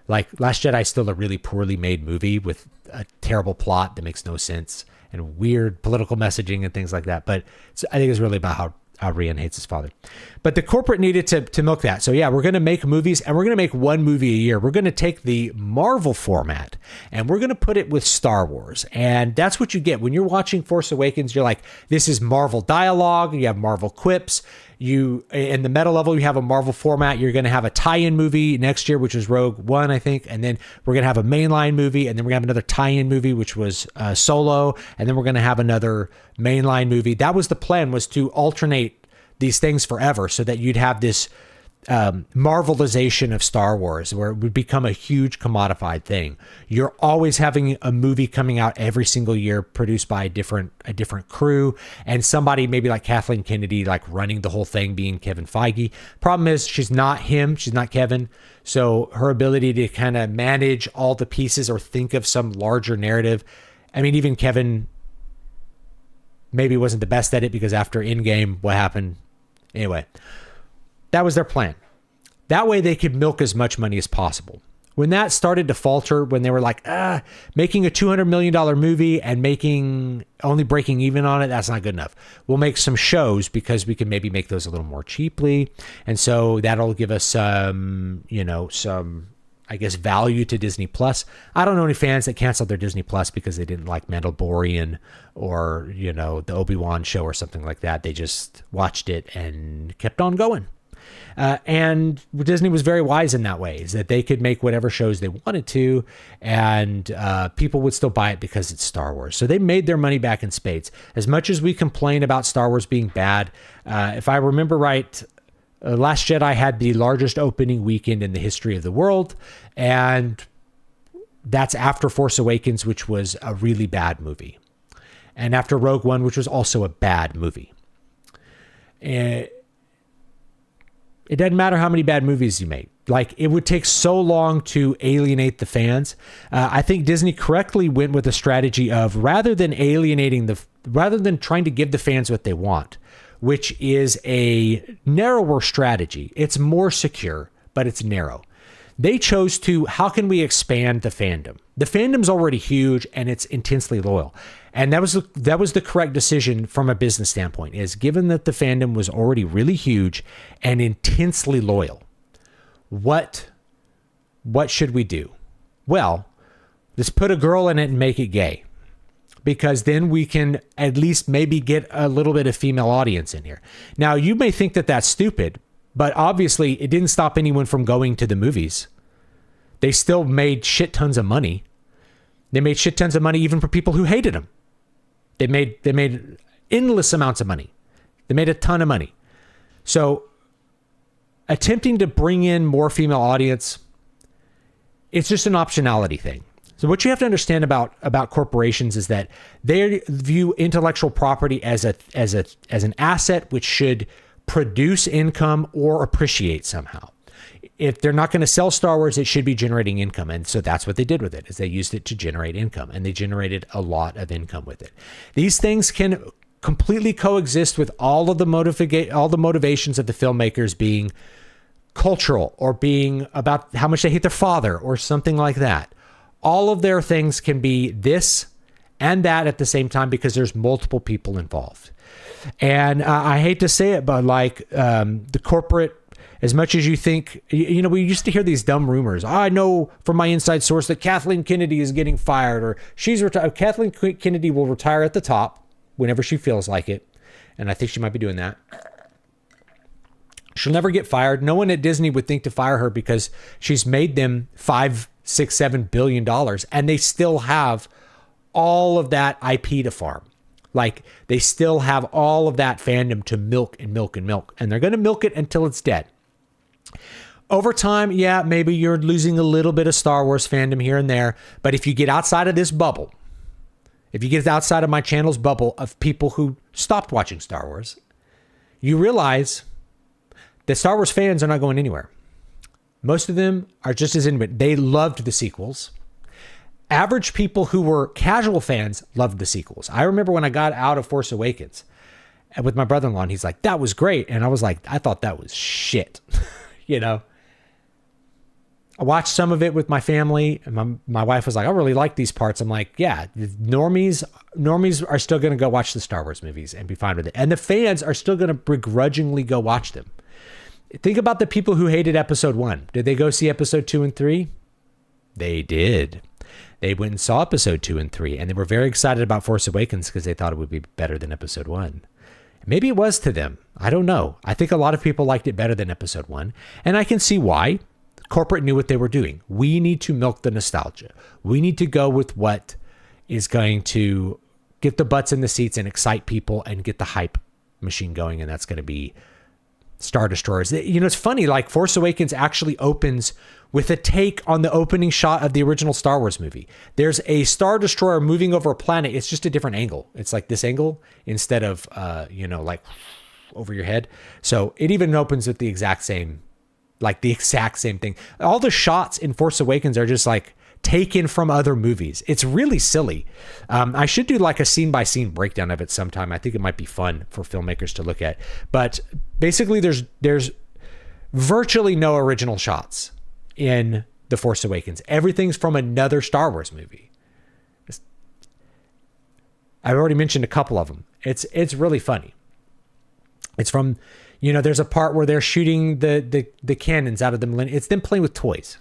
A: like Last Jedi is still a really poorly made movie with a terrible plot that makes no sense and weird political messaging and things like that. But I think it's really about how Rian hates his father. But the corporate needed to milk that. So yeah, we're going to make movies, and we're going to make one movie a year. We're going to take the Marvel format and we're going to put it with Star Wars. And that's what you get when you're watching Force Awakens. You're like, this is Marvel dialogue. You have Marvel quips. You in the meta level, you have a Marvel format. You're going to have a tie-in movie next year, which is Rogue One, I think. And then we're going to have a mainline movie, and then we're going to have another tie-in movie, which was Solo. And then we're going to have another mainline movie. That was the plan, was to alternate these things forever so that you'd have this Marvelization of Star Wars, where it would become a huge commodified thing. You're always having a movie coming out every single year produced by a different crew, and somebody maybe like Kathleen Kennedy, like running the whole thing, being Kevin Feige. Problem is, she's not him. She's not Kevin. So her ability to kind of manage all the pieces or think of some larger narrative. I mean, even Kevin maybe wasn't the best at it, because after Endgame, what happened? Anyway, that was their plan. That way they could milk as much money as possible. When that started to falter, when they were like, making a $200 million movie and only breaking even on it, that's not good enough. We'll make some shows because we can maybe make those a little more cheaply. And so that'll give us some, I guess, value to Disney Plus. I don't know any fans that canceled their Disney Plus because they didn't like Mandalorian or, the Obi-Wan show or something like that. They just watched it and kept on going. And Disney was very wise in that way, is that they could make whatever shows they wanted to, and people would still buy it because it's Star Wars. So they made their money back in spades. As much as we complain about Star Wars being bad, if I remember right, Last Jedi had the largest opening weekend in the history of the world, and that's after Force Awakens, which was a really bad movie, and after Rogue One, which was also a bad movie. It doesn't matter how many bad movies you make. Like, it would take so long to alienate the fans. I think Disney correctly went with a strategy of, rather than trying to give the fans what they want, which is a narrower strategy. It's more secure, but it's narrow. They chose to, how can we expand the fandom? The fandom's already huge and it's intensely loyal. And that was the correct decision from a business standpoint, is given that the fandom was already really huge and intensely loyal, what should we do? Well, let's put a girl in it and make it gay, because then we can at least maybe get a little bit of female audience in here. Now, you may think that that's stupid, but obviously it didn't stop anyone from going to the movies. They still made shit tons of money. They made shit tons of money even for people who hated them. They made endless amounts of money. They made a ton of money. So attempting to bring in more female audience, it's just an optionality thing. So what you have to understand about corporations is that they view intellectual property as an asset which should produce income or appreciate somehow. If they're not going to sell Star Wars, it should be generating income. And so that's what they did with it, is they used it to generate income, and they generated a lot of income with it. These things can completely coexist with all the motivations of the filmmakers being cultural, or being about how much they hate their father or something like that. All of their things can be this and that at the same time, because there's multiple people involved. And I hate to say it, but like the corporate, as much as you think, we used to hear these dumb rumors. I know from my inside source that Kathleen Kennedy is getting fired, or she's retired. Kathleen Kennedy will retire at the top whenever she feels like it. And I think she might be doing that. She'll never get fired. No one at Disney would think to fire her, because she's made them $5, $6, $7 billion, and they still have all of that IP to farm. Like, they still have all of that fandom to milk and milk and milk, and they're going to milk it until it's dead. Over time, yeah, maybe you're losing a little bit of Star Wars fandom here and there, but if you get outside of this bubble, if you get outside of my channel's bubble of people who stopped watching Star Wars, you realize that Star Wars fans are not going anywhere. Most of them are just as into it. They loved the sequels. Average people who were casual fans loved the sequels. I remember when I got out of Force Awakens, with my brother-in-law, and he's like, that was great. And I was like, I thought that was shit. You know, I watched some of it with my family, and my wife was like, I really like these parts. I'm like, yeah, normies are still going to go watch the Star Wars movies and be fine with it. And the fans are still going to begrudgingly go watch them. Think about the people who hated episode 1. Did they go see episode 2 and 3? They did. They went and saw episode 2 and 3, and they were very excited about Force Awakens because they thought it would be better than episode 1. Maybe it was to them. I don't know. I think a lot of people liked it better than episode 1, and I can see why. Corporate knew what they were doing. We need to milk the nostalgia. We need to go with what is going to get the butts in the seats and excite people and get the hype machine going, and that's going to be Star Destroyers. You know, it's funny, like Force Awakens actually opens with a take on the opening shot of the original Star Wars movie. There's a Star Destroyer moving over a planet. It's just a different angle. It's like this angle instead of, like over your head. So it even opens with the exact same thing. All the shots in Force Awakens are just like taken from other movies. It's really silly. I should do like a scene by scene breakdown of it sometime. I think it might be fun for filmmakers to look at. But basically there's virtually no original shots in The Force Awakens. Everything's from another Star Wars movie. I've already mentioned a couple of them. It's really funny. It's from, there's a part where they're shooting the cannons out of the Millennium. It's them playing with toys,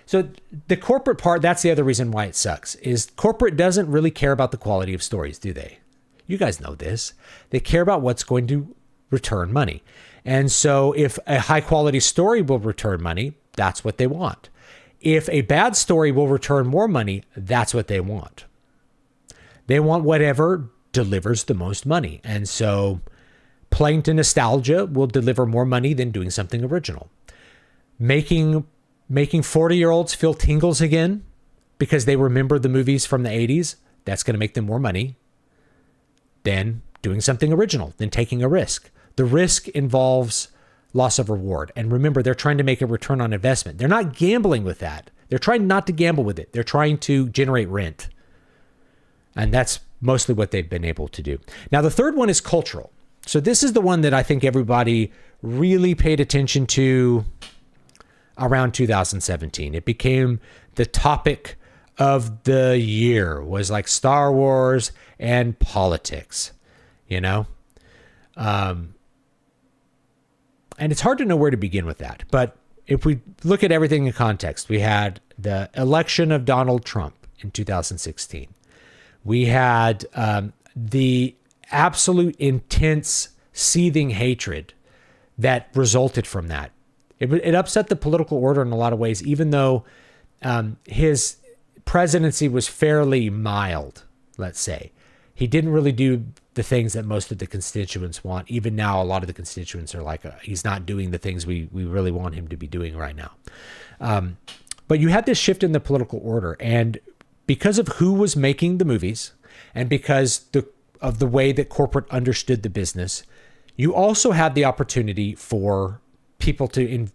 A: So the corporate part, that's the other reason why it sucks, is corporate doesn't really care about the quality of stories, do they? You guys know this. They care about what's going to return money. And so if a high quality story will return money, that's what they want. If a bad story will return more money, that's what they want. They want whatever delivers the most money. And so playing to nostalgia will deliver more money than doing something original. Making 40-year-olds feel tingles again because they remember the movies from the 80s, that's going to make them more money than doing something original, than taking a risk. The risk involves loss of reward. And remember, they're trying to make a return on investment. They're not gambling with that. They're trying not to gamble with it. They're trying to generate rent. And that's mostly what they've been able to do. Now, the third one is cultural. So this is the one that I think everybody really paid attention to around 2017. It became the topic of the year, was like Star Wars and politics, and it's hard to know where to begin with that. But if we look at everything in context, we had the election of Donald Trump in 2016. We had the absolute intense seething hatred that resulted from that. It upset the political order in a lot of ways, even though his presidency was fairly mild, let's say. He didn't really do the things that most of the constituents want. Even now, a lot of the constituents are like, he's not doing the things we really want him to be doing right now. But you had this shift in the political order. And because of who was making the movies and because of the way that corporate understood the business, you also had the opportunity for people to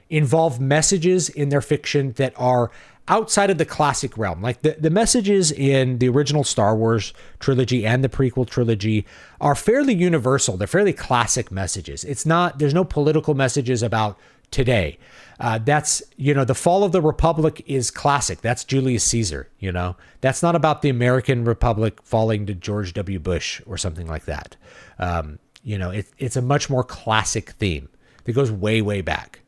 A: involve messages in their fiction that are outside of the classic realm. Like the messages in the original Star Wars trilogy and the prequel trilogy are fairly universal. They're fairly classic messages. There's no political messages about today. That's, the fall of the Republic is classic. That's Julius Caesar, That's not about the American Republic falling to George W. Bush or something like that. It's a much more classic theme that goes way, way back.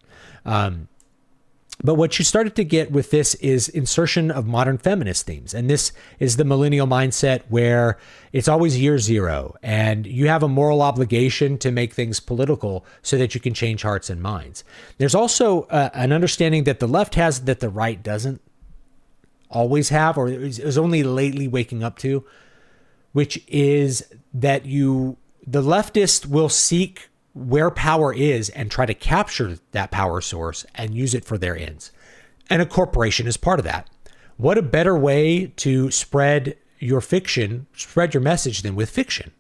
A: But what you started to get with this is insertion of modern feminist themes. And this is the millennial mindset where it's always year zero and you have a moral obligation to make things political so that you can change hearts and minds. There's also an understanding that the left has that the right doesn't always have, or is only lately waking up to, which is that the leftist will seek where power is and try to capture that power source and use it for their ends. And a corporation is part of that. What a better way to spread your message than with fiction.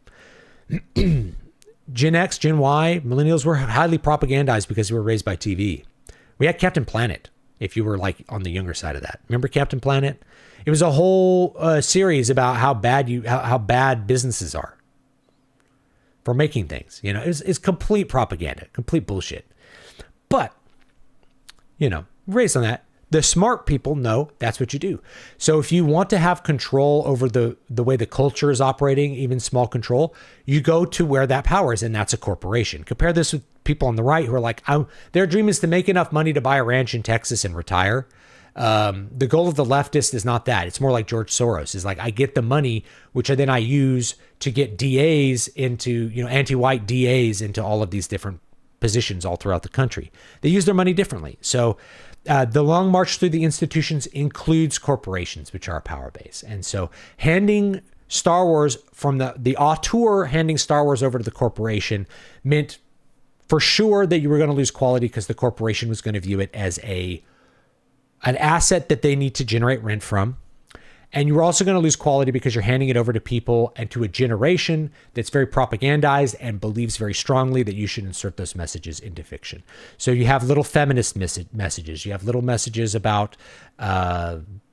A: Gen X, Gen Y, millennials were highly propagandized because they were raised by TV. We had Captain Planet, if you were like on the younger side of that. Remember Captain Planet? It was a whole series about how bad businesses are. for making things. You know, it's complete propaganda, complete bullshit. But, you know, raised on that, the smart people know that's what you do. So if you want to have control over the way the culture is operating, even small control, you go to where that power is, and that's a corporation. Compare this with people on the right who are like, their dream is to make enough money to buy a ranch in Texas and retire. The goal of the leftist is not that. It's more like George Soros is like, I get the money, which then I use to get DAs into, you know, anti-white DAs into all of these different positions all throughout the country. They use their money differently. So the long march through the institutions includes corporations, which are a power base. And so handing Star Wars from the auteur handing Star Wars over to the corporation meant for sure that you were going to lose quality because the corporation was going to view it as an asset that they need to generate rent from. And you were also going to lose quality because you're handing it over to people and to a generation that's very propagandized and believes very strongly that you should insert those messages into fiction. So you have little feminist messages. You have little messages about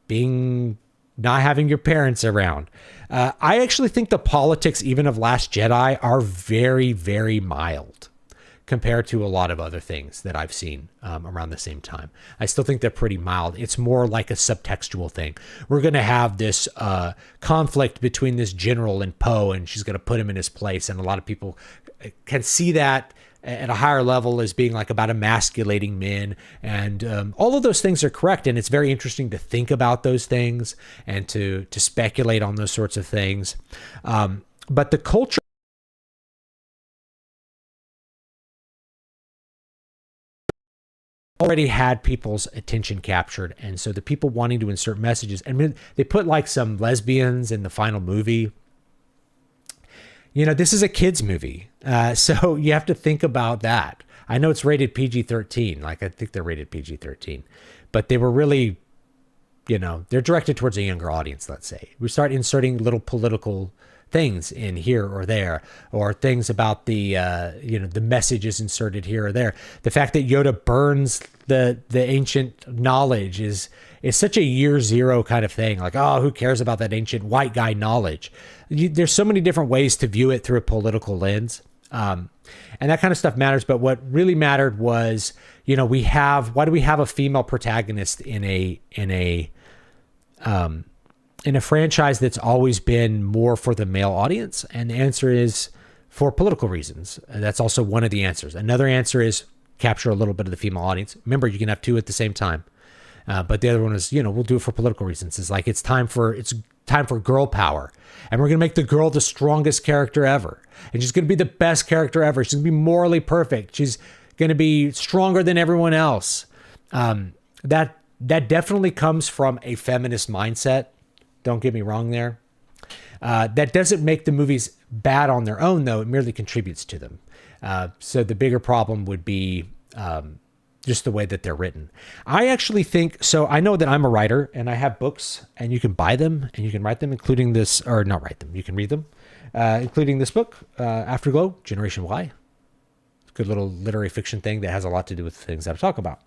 A: being not having your parents around. I actually think the politics even of Last Jedi are very, very mild compared to a lot of other things that I've seen around the same time. I still think they're pretty mild. It's more like a subtextual thing. We're going to have this conflict between this general and Poe, and she's going to put him in his place. And a lot of people can see that at a higher level as being like about emasculating men. And all of those things are correct. And it's very interesting to think about those things and to speculate on those sorts of things. But the culture already had people's attention captured. And so the people wanting to insert messages, and they put like some lesbians in the final movie. You know, this is a kid's movie. So you have to think about that. I know it's rated PG-13. Like, I think they're rated PG-13, but they were really, you know, they're directed towards a younger audience, let's say. We start inserting little political things in here or there, or things about the the messages inserted here or there. The fact that Yoda burns the ancient knowledge is such a year zero kind of thing. Like, oh, who cares about that ancient white guy knowledge? There's so many different ways to view it through a political lens. And that kind of stuff matters. But what really mattered was, you know, why do we have a female protagonist in a franchise that's always been more for the male audience? And the answer is for political reasons. That's also one of the answers. Another answer is capture a little bit of the female audience. Remember, you can have two at the same time. But the other one is, you know, we'll do it for political reasons. It's like, it's time for girl power. And we're going to make the girl the strongest character ever. And she's going to be the best character ever. She's going to be morally perfect. She's going to be stronger than everyone else. That definitely comes from a feminist mindset. Don't get me wrong there. That doesn't make the movies bad on their own, though. It merely contributes to them. So the bigger problem would be just the way that they're written. I actually think, so I know that I'm a writer and I have books and you can buy them and you can write them, including this, or not write them, you can read them, including this book, Afterglow, Generation Y. It's a good little literary fiction thing that has a lot to do with the things that I talk about.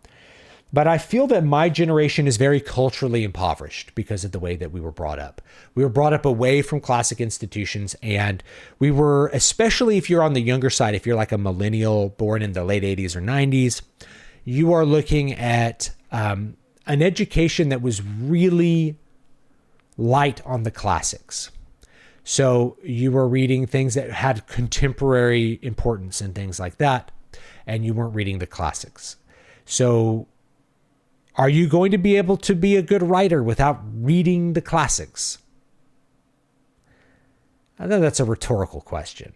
A: But I feel that my generation is very culturally impoverished because of the way that we were brought up. We were brought up away from classic institutions, and we were, especially if you're on the younger side, if you're like a millennial born in the late 80s or 90s, you are looking at an education that was really light on the classics. So you were reading things that had contemporary importance and things like that, and you weren't reading the classics. So are you going to be able to be a good writer without reading the classics? I know that's a rhetorical question.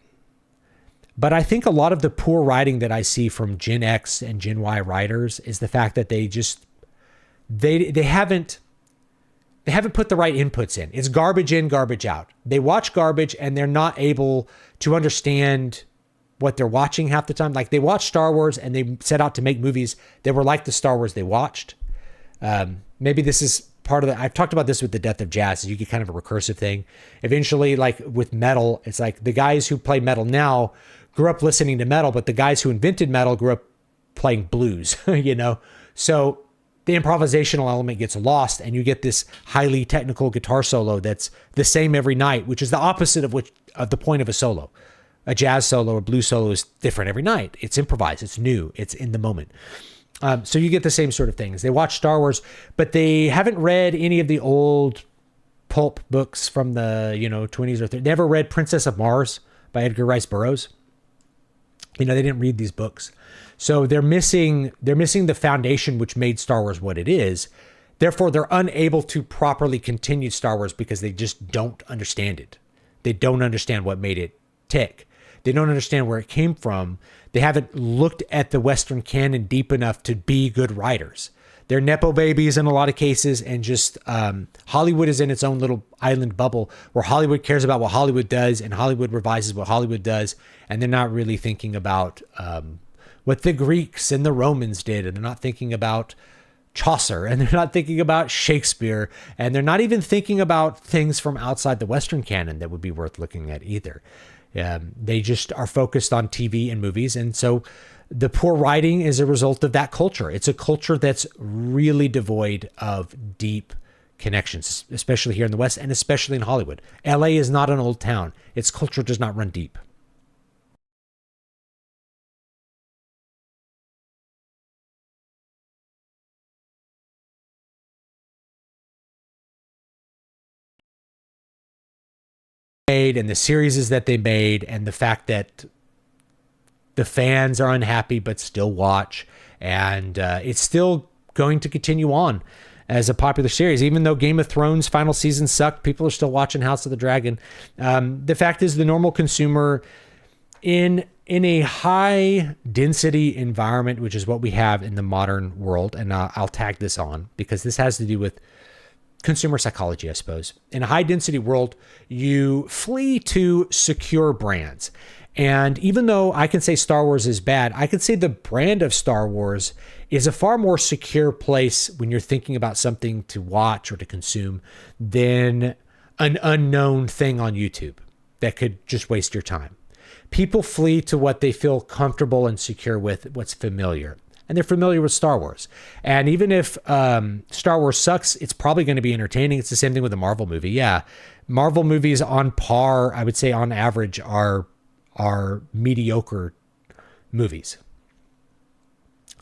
A: But I think a lot of the poor writing that I see from Gen X and Gen Y writers is the fact that they haven't put the right inputs in. It's garbage in, garbage out. They watch garbage and they're not able to understand what they're watching half the time. Like, they watch Star Wars and they set out to make movies that were like the Star Wars they watched. Maybe this is part of I've talked about this with the death of jazz. You get kind of a recursive thing. Eventually, like with metal, it's like the guys who play metal now grew up listening to metal, but the guys who invented metal grew up playing blues, you know? So the improvisational element gets lost and you get this highly technical guitar solo that's the same every night, which is the opposite of the point of a solo. A jazz solo or blues solo is different every night. It's improvised. It's new. It's in the moment. So you get the same sort of things. They watch Star Wars, but they haven't read any of the old pulp books from the 20s or 30s. They never read Princess of Mars by Edgar Rice Burroughs. They didn't read these books. So they're missing the foundation which made Star Wars what it is. Therefore, they're unable to properly continue Star Wars because they just don't understand it. They don't understand what made it tick. They don't understand where it came from. They haven't looked at the Western canon deep enough to be good writers. They're Nepo babies in a lot of cases, and just Hollywood is in its own little island bubble where Hollywood cares about what Hollywood does and Hollywood revises what Hollywood does, and they're not really thinking about what the Greeks and the Romans did, and they're not thinking about Chaucer, and they're not thinking about Shakespeare, and they're not even thinking about things from outside the Western canon that would be worth looking at either. They just are focused on TV and movies, and so the poor writing is a result of that culture. It's a culture that's really devoid of deep connections, especially here in the West and especially in Hollywood. LA is not an old town. Its culture does not run deep. And the series that they made, and the fact that the fans are unhappy but still watch, and it's still going to continue on as a popular series. Even though Game of Thrones final season sucked, people are still watching House of the Dragon. The fact is, the normal consumer in a high density environment, which is what we have in the modern world, and I'll tag this on because this has to do with consumer psychology, I suppose. In a high density world, you flee to secure brands. And even though I can say Star Wars is bad, I can say the brand of Star Wars is a far more secure place when you're thinking about something to watch or to consume than an unknown thing on YouTube that could just waste your time. People flee to what they feel comfortable and secure with, what's familiar. And they're familiar with Star Wars. And even if Star Wars sucks, it's probably going to be entertaining. It's the same thing with a Marvel movie. Yeah, Marvel movies on par, I would say on average, are mediocre movies.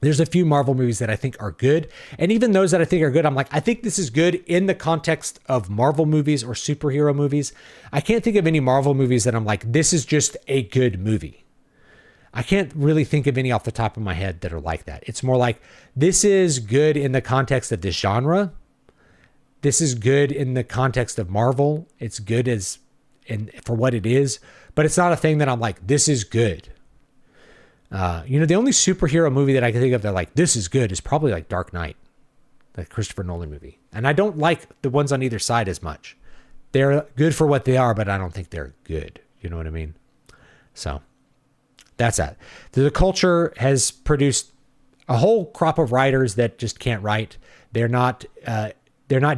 A: There's a few Marvel movies that I think are good. And even those that I think are good, I'm like, I think this is good in the context of Marvel movies or superhero movies. I can't think of any Marvel movies that I'm like, this is just a good movie. I can't really think of any off the top of my head that are like that. It's more like, this is good in the context of this genre. This is good in the context of Marvel. It's good for what it is, but it's not a thing that I'm like, this is good. The only superhero movie that I can think of that like, this is good is probably like Dark Knight, the Christopher Nolan movie. And I don't like the ones on either side as much. They're good for what they are, but I don't think they're good. You know what I mean? So that's that. The culture has produced a whole crop of writers that just can't write. They're not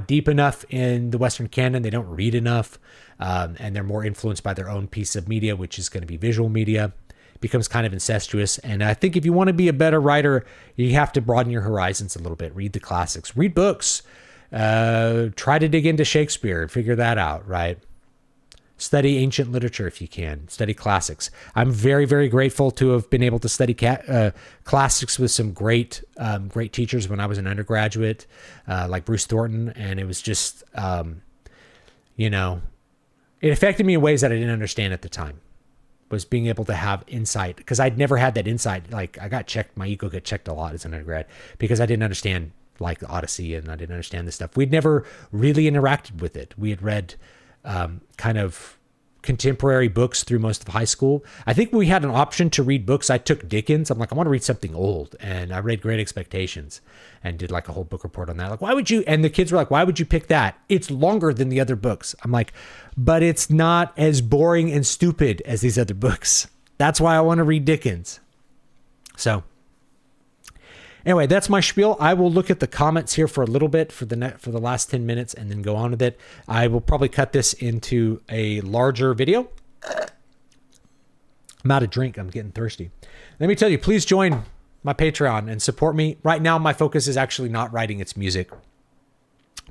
A: deep enough in the Western canon. They don't read enough. And they're more influenced by their own piece of media, which is going to be visual media. It becomes kind of incestuous. And I think if you want to be a better writer, you have to broaden your horizons a little bit. Read the classics. Read books. Try to dig into Shakespeare and figure that out, right? Study ancient literature if you can. Study classics. I'm very, very grateful to have been able to study classics with some great teachers when I was an undergraduate, like Bruce Thornton. And it was just, it affected me in ways that I didn't understand at the time, was being able to have insight, because I'd never had that insight. Like my ego got checked a lot as an undergrad because I didn't understand like the Odyssey, and I didn't understand this stuff. We'd never really interacted with it. We had read kind of contemporary books through most of high school. I think we had an option to read books. I took Dickens. I'm like, I want to read something old. And I read Great Expectations and did like a whole book report on that. Like, why would you? And the kids were like, why would you pick that? It's longer than the other books. I'm like, but it's not as boring and stupid as these other books. That's why I want to read Dickens. So anyway, that's my spiel. I will look at the comments here for a little bit for the last 10 minutes and then go on with it. I will probably cut this into a larger video. I'm out of drink. I'm getting thirsty. Let me tell you, please join my Patreon and support me. Right now, my focus is actually not writing, it's music.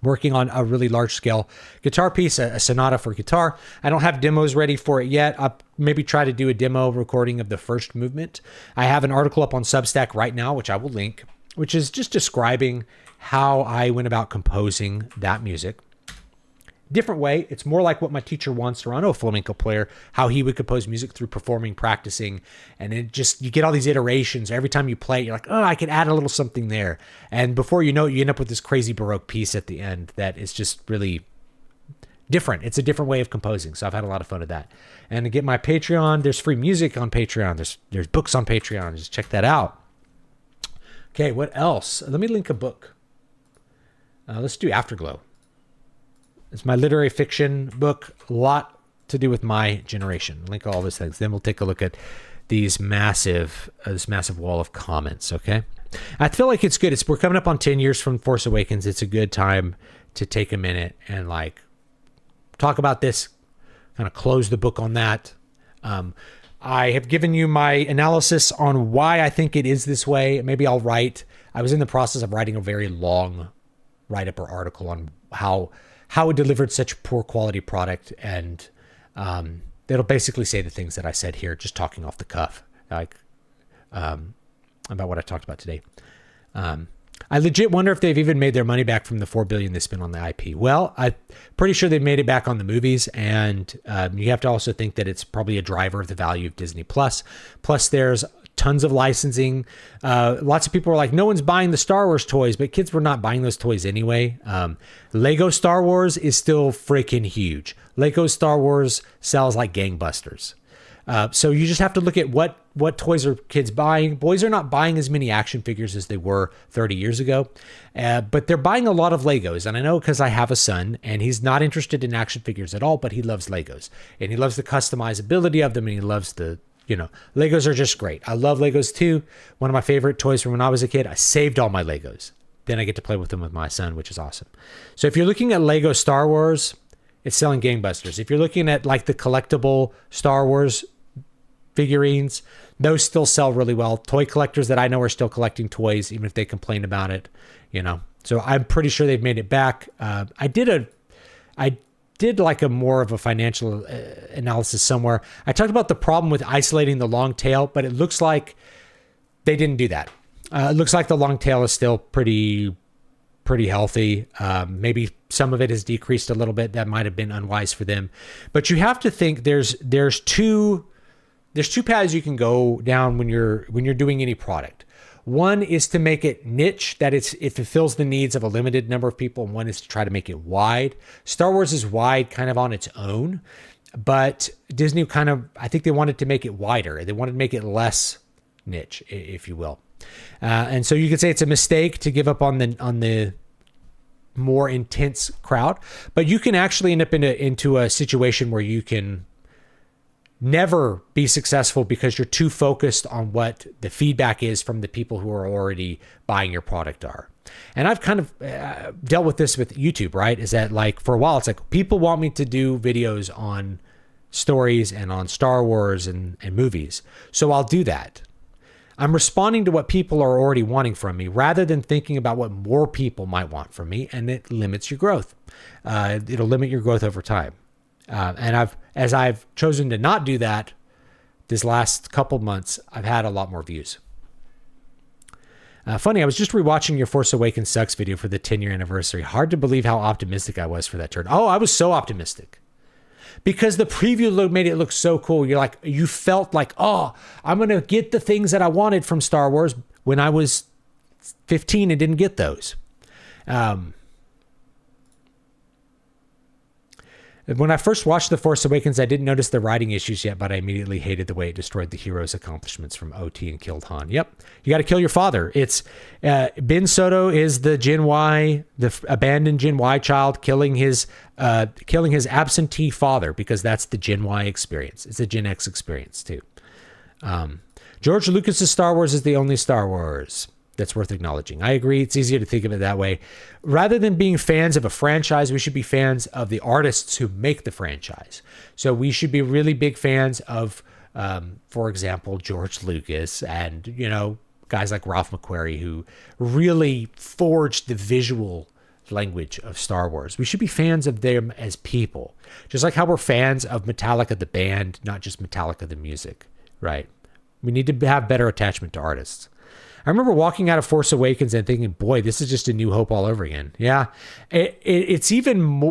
A: working on a really large scale guitar piece, a sonata for guitar. I don't have demos ready for it yet. I'll maybe try to do a demo recording of the first movement. I have an article up on Substack right now, which I will link, which is just describing how I went about composing that music. Different way. It's more like what my teacher once, Serrano, a flamenco player, how he would compose music through performing, practicing, and it just, you get all these iterations. Every time you play it, you're like, oh, I could add a little something there. And before you know it, you end up with this crazy Baroque piece at the end that is just really different. It's a different way of composing. So I've had a lot of fun with that. And to get my Patreon, there's free music on Patreon. There's books on Patreon. Just check that out. Okay, what else? Let me link a book. Let's do Afterglow. It's my literary fiction book, a lot to do with my generation. Link all those things. Then we'll take a look at these this massive wall of comments, okay? I feel like it's good. We're coming up on 10 years from Force Awakens. It's a good time to take a minute and like talk about this, kind of close the book on that. I have given you my analysis on why I think it is this way. Maybe I was in the process of writing a very long write-up or article on how it delivered such poor quality product, and it'll basically say the things that I said here, just talking off the cuff, like about what I talked about today. I legit wonder if they've even made their money back from the $4 billion they spent on the IP. Well, I'm pretty sure they've made it back on the movies, and you have to also think that it's probably a driver of the value of Disney Plus. Plus, there's tons of licensing. Lots of people are like, no one's buying the Star Wars toys, but kids were not buying those toys anyway. Lego Star Wars is still freaking huge. Lego Star Wars sells like gangbusters. So you just have to look at what toys are kids buying. Boys are not buying as many action figures as they were 30 years ago, but they're buying a lot of Legos. And I know because I have a son and he's not interested in action figures at all, but he loves Legos and he loves the customizability of them and he loves Legos are just great. I love Legos too. One of my favorite toys from when I was a kid. I saved all my Legos. Then I get to play with them with my son, which is awesome. So if you're looking at Lego Star Wars, it's selling gangbusters. If you're looking at like the collectible Star Wars figurines, those still sell really well. Toy collectors that I know are still collecting toys, even if they complain about it, So I'm pretty sure they've made it back. I did like a more of a financial analysis somewhere. I talked about the problem with isolating the long tail, but it looks like they didn't do that. It looks like the long tail is still pretty healthy. Maybe some of it has decreased a little bit. That might have been unwise for them. But you have to think there's two paths you can go down when you're doing any product. One is to make it niche, that it fulfills the needs of a limited number of people, and one is to try to make it wide. Star Wars is wide kind of on its own, but Disney I think they wanted to make it wider. They wanted to make it less niche, if you will. And so you could say it's a mistake to give up on the more intense crowd, but you can actually end up into a situation where you can never be successful because you're too focused on what the feedback is from the people who are already buying your product are. And I've kind of dealt with this with YouTube, right? Is that like for a while, it's like people want me to do videos on stories and on Star Wars and movies. So I'll do that. I'm responding to what people are already wanting from me rather than thinking about what more people might want from me, and it limits your growth. It'll limit your growth over time. And as I've chosen to not do that this last couple months, I've had a lot more views. Funny, I was just rewatching your Force Awakens Sucks video for the 10-year anniversary. Hard to believe how optimistic I was for that turn. Oh, I was so optimistic. Because the preview made it look so cool. You felt like, oh, I'm going to get the things that I wanted from Star Wars when I was 15 and didn't get those. When I first watched The Force Awakens, I didn't notice the writing issues yet, but I immediately hated the way it destroyed the hero's accomplishments from OT and killed Han. Yep. You got to kill your father. It's Ben Soto is the Gen Y, the abandoned Gen Y child killing his absentee father, because that's the Gen Y experience. It's a Gen X experience too. George Lucas's Star Wars is the only Star Wars that's worth acknowledging. I agree. It's easier to think of it that way. Rather than being fans of a franchise, we should be fans of the artists who make the franchise. So we should be really big fans of, for example, George Lucas and, guys like Ralph McQuarrie, who really forged the visual language of Star Wars. We should be fans of them as people, just like how we're fans of Metallica the band, not just Metallica the music, right? We need to have better attachment to artists. I remember walking out of Force Awakens and thinking, boy, this is just A New Hope all over again. Yeah, it's even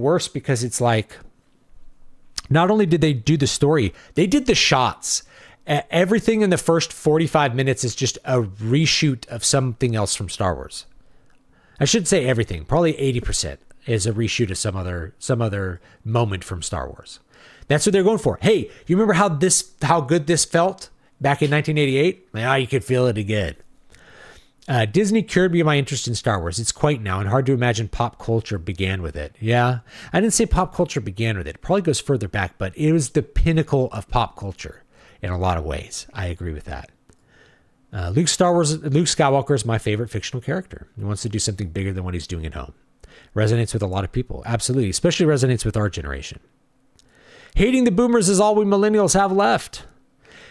A: worse because it's like, not only did they do the story, they did the shots. Everything in the first 45 minutes is just a reshoot of something else from Star Wars. I should say everything. Probably 80% is a reshoot of some other moment from Star Wars. That's what they're going for. Hey, you remember how good this felt back in 1988? Yeah, you could feel it again. Disney cured me of my interest in Star Wars. It's quaint now and hard to imagine pop culture began with it. Yeah, I didn't say pop culture began with it. It probably goes further back, but it was the pinnacle of pop culture in a lot of ways. I agree with that. Luke Skywalker is my favorite fictional character. He wants to do something bigger than what he's doing at home. Resonates with a lot of people. Absolutely. Especially resonates with our generation. Hating the boomers is all we millennials have left.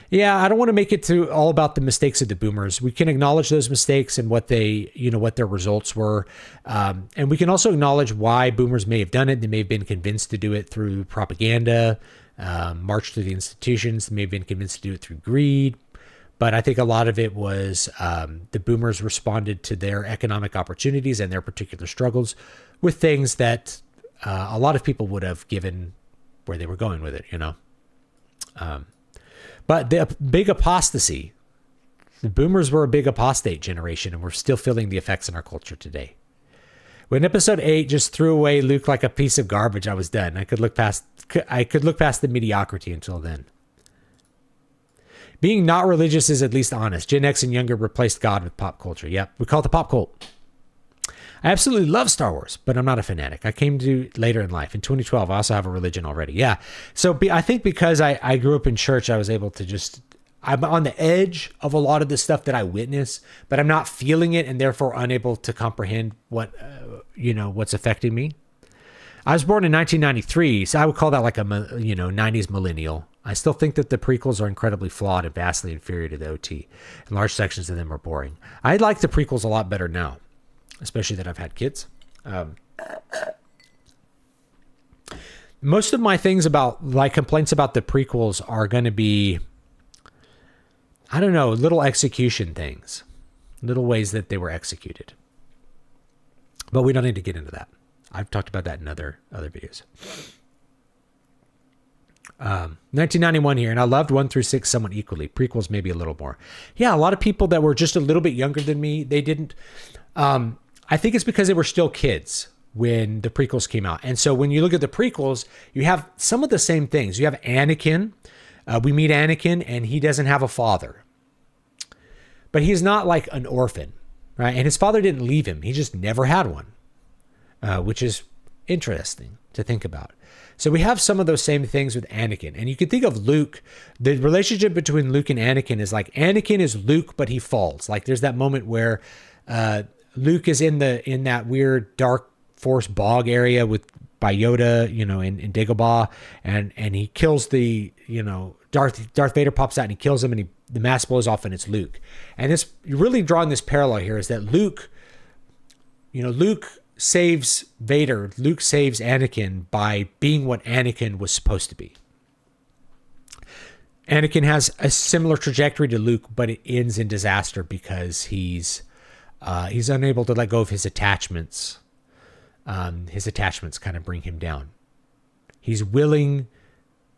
A: Yeah, I don't want to make it to all about the mistakes of the boomers. We can acknowledge those mistakes and what their results were. And we can also acknowledge why boomers may have done it. They may have been convinced to do it through propaganda, marched through the institutions. They may have been convinced to do it through greed. But I think a lot of it was the boomers responded to their economic opportunities and their particular struggles with things that a lot of people would have given where they were going with it, But the big apostasy, the boomers were a big apostate generation, and we're still feeling the effects in our culture today. When episode 8 just threw away Luke like a piece of garbage, I was done. I could look past the mediocrity until then. Being not religious is at least honest. Gen X and younger replaced God with pop culture. Yep, we call it the pop cult. I absolutely love Star Wars, but I'm not a fanatic. I came to later in life. In 2012, I also have a religion already. Yeah. So I think because I grew up in church, I was able to I'm on the edge of a lot of the stuff that I witness, but I'm not feeling it and therefore unable to comprehend what's affecting me. I was born in 1993, so I would call that like a 90s millennial. I still think that the prequels are incredibly flawed and vastly inferior to the OT, and large sections of them are boring. I like the prequels a lot better now, especially that I've had kids. Most of my things complaints about the prequels are going to be, I don't know, little execution things, little ways that they were executed. But we don't need to get into that. I've talked about that in other videos. 1991 here, and I loved 1 through 6 somewhat equally. Prequels maybe a little more. Yeah, a lot of people that were just a little bit younger than me, they didn't. I think it's because they were still kids when the prequels came out. And so when you look at the prequels, you have some of the same things. You have Anakin. We meet Anakin, and he doesn't have a father. But he's not like an orphan, right? And his father didn't leave him. He just never had one, which is interesting to think about. So we have some of those same things with Anakin. And you can think of Luke. The relationship between Luke and Anakin is like Anakin is Luke, but he falls. Like there's that moment where Luke is in that weird dark force bog area by Yoda, in Dagobah, and he kills Darth Vader pops out and he kills him, and the mask blows off, and it's Luke. And you're really drawing this parallel here is that Luke saves Vader. Luke saves Anakin by being what Anakin was supposed to be. Anakin has a similar trajectory to Luke, but it ends in disaster because he's unable to let go of his attachments. His attachments kind of bring him down. He's willing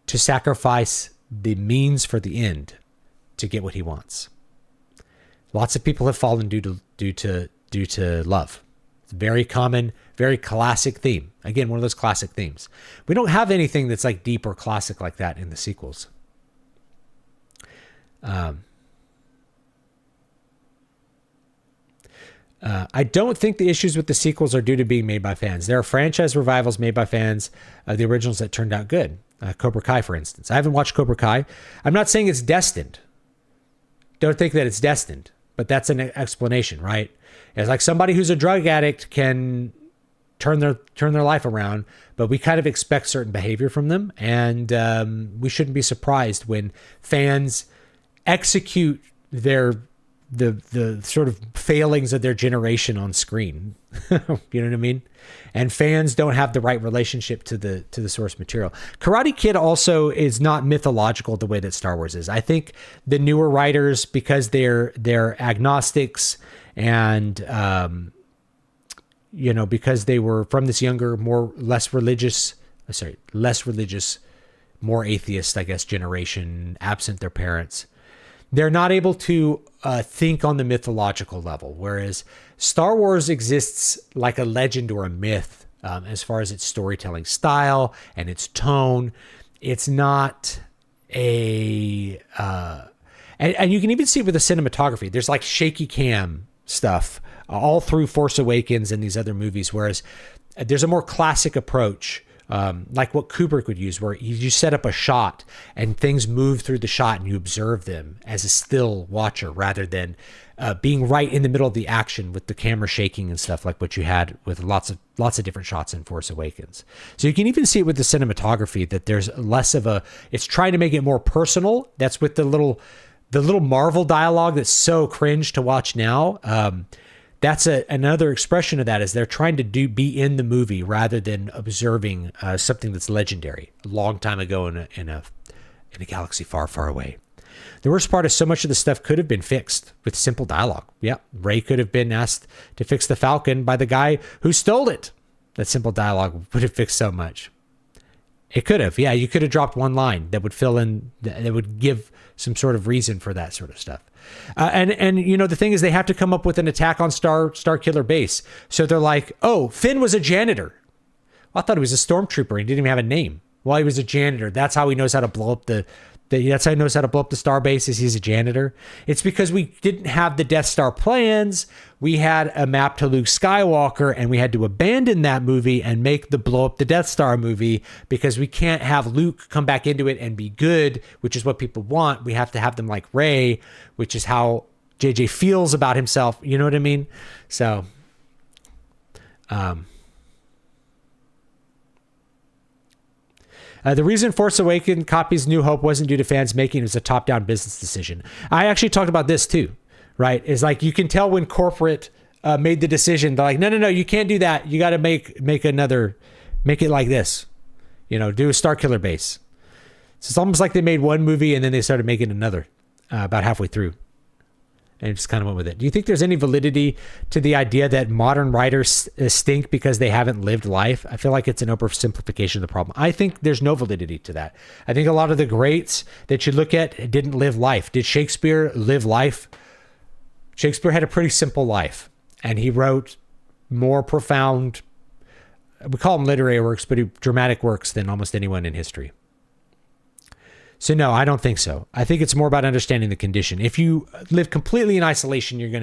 A: to sacrifice the means for the end to get what he wants. Lots of people have fallen due to love. It's a very common, very classic theme. Again, one of those classic themes. We don't have anything that's like deep or classic like that in the sequels. I don't think the issues with the sequels are due to being made by fans. There are franchise revivals made by fans of the originals that turned out good. Cobra Kai, for instance. I haven't watched Cobra Kai. I'm not saying it's destined. Don't think that it's destined, but that's an explanation, right? It's like somebody who's a drug addict can turn their life around, but we kind of expect certain behavior from them, and we shouldn't be surprised when fans execute their the sort of failings of their generation on screen. You know what I mean? And fans don't have the right relationship to the source material. Karate Kid also is not mythological the way that Star Wars is. I think the newer writers, because they're agnostics and because they were from this younger, less religious, more atheist, I guess, generation, absent their parents, they're not able to think on the mythological level, whereas Star Wars exists like a legend or a myth as far as its storytelling style and its tone. It's not a... and you can even see it with the cinematography. There's like shaky cam stuff all through Force Awakens and these other movies, whereas there's a more classic approach, like what Kubrick would use, where you set up a shot and things move through the shot and you observe them as a still watcher rather than being right in the middle of the action with the camera shaking and stuff like what you had with lots of different shots in Force Awakens. So you can even see it with the cinematography that there's less of it's trying to make it more personal. That's with the little Marvel dialogue that's so cringe to watch now. That's another expression of that, is they're trying to be in the movie rather than observing something that's legendary a long time ago in a galaxy far, far away. The worst part is so much of the stuff could have been fixed with simple dialogue. Yeah, Rey could have been asked to fix the Falcon by the guy who stole it. That simple dialogue would have fixed so much. It could have. Yeah, you could have dropped one line that would fill in, that would give some sort of reason for that sort of stuff. And the thing is, they have to come up with an attack on Star Killer base. So they're like, oh, Finn was a janitor. Well, I thought he was a stormtrooper. He didn't even have a name. Well, he was a janitor. That's how he knows how to blow up that's how he knows how to blow up the star base, is he's a janitor. It's because we didn't have the Death Star plans. We had a map to Luke Skywalker, and we had to abandon that movie and make the blow up the Death Star movie because we can't have Luke come back into it and be good, which is what people want. We have to have them like Rey, which is how JJ feels about himself. You know what I mean? So, the reason Force Awakens copies New Hope wasn't due to fans making it was a top-down business decision. I actually talked about this too, right? It's like you can tell when corporate made the decision. They're like, no, you can't do that. You got to make it like this. Do a Star Killer base. So it's almost like they made one movie and then they started making another about halfway through. And just kind of went with it. Do you think there's any validity to the idea that modern writers stink because they haven't lived life? I feel like it's an oversimplification of the problem. I think there's no validity to that. I think a lot of the greats that you look at didn't live life. Did Shakespeare live life? Shakespeare had a pretty simple life, and he wrote more profound, we call them literary works, but dramatic works than almost anyone in history. So no, I don't think so. I think it's more about understanding the condition. If you live completely in isolation, you're not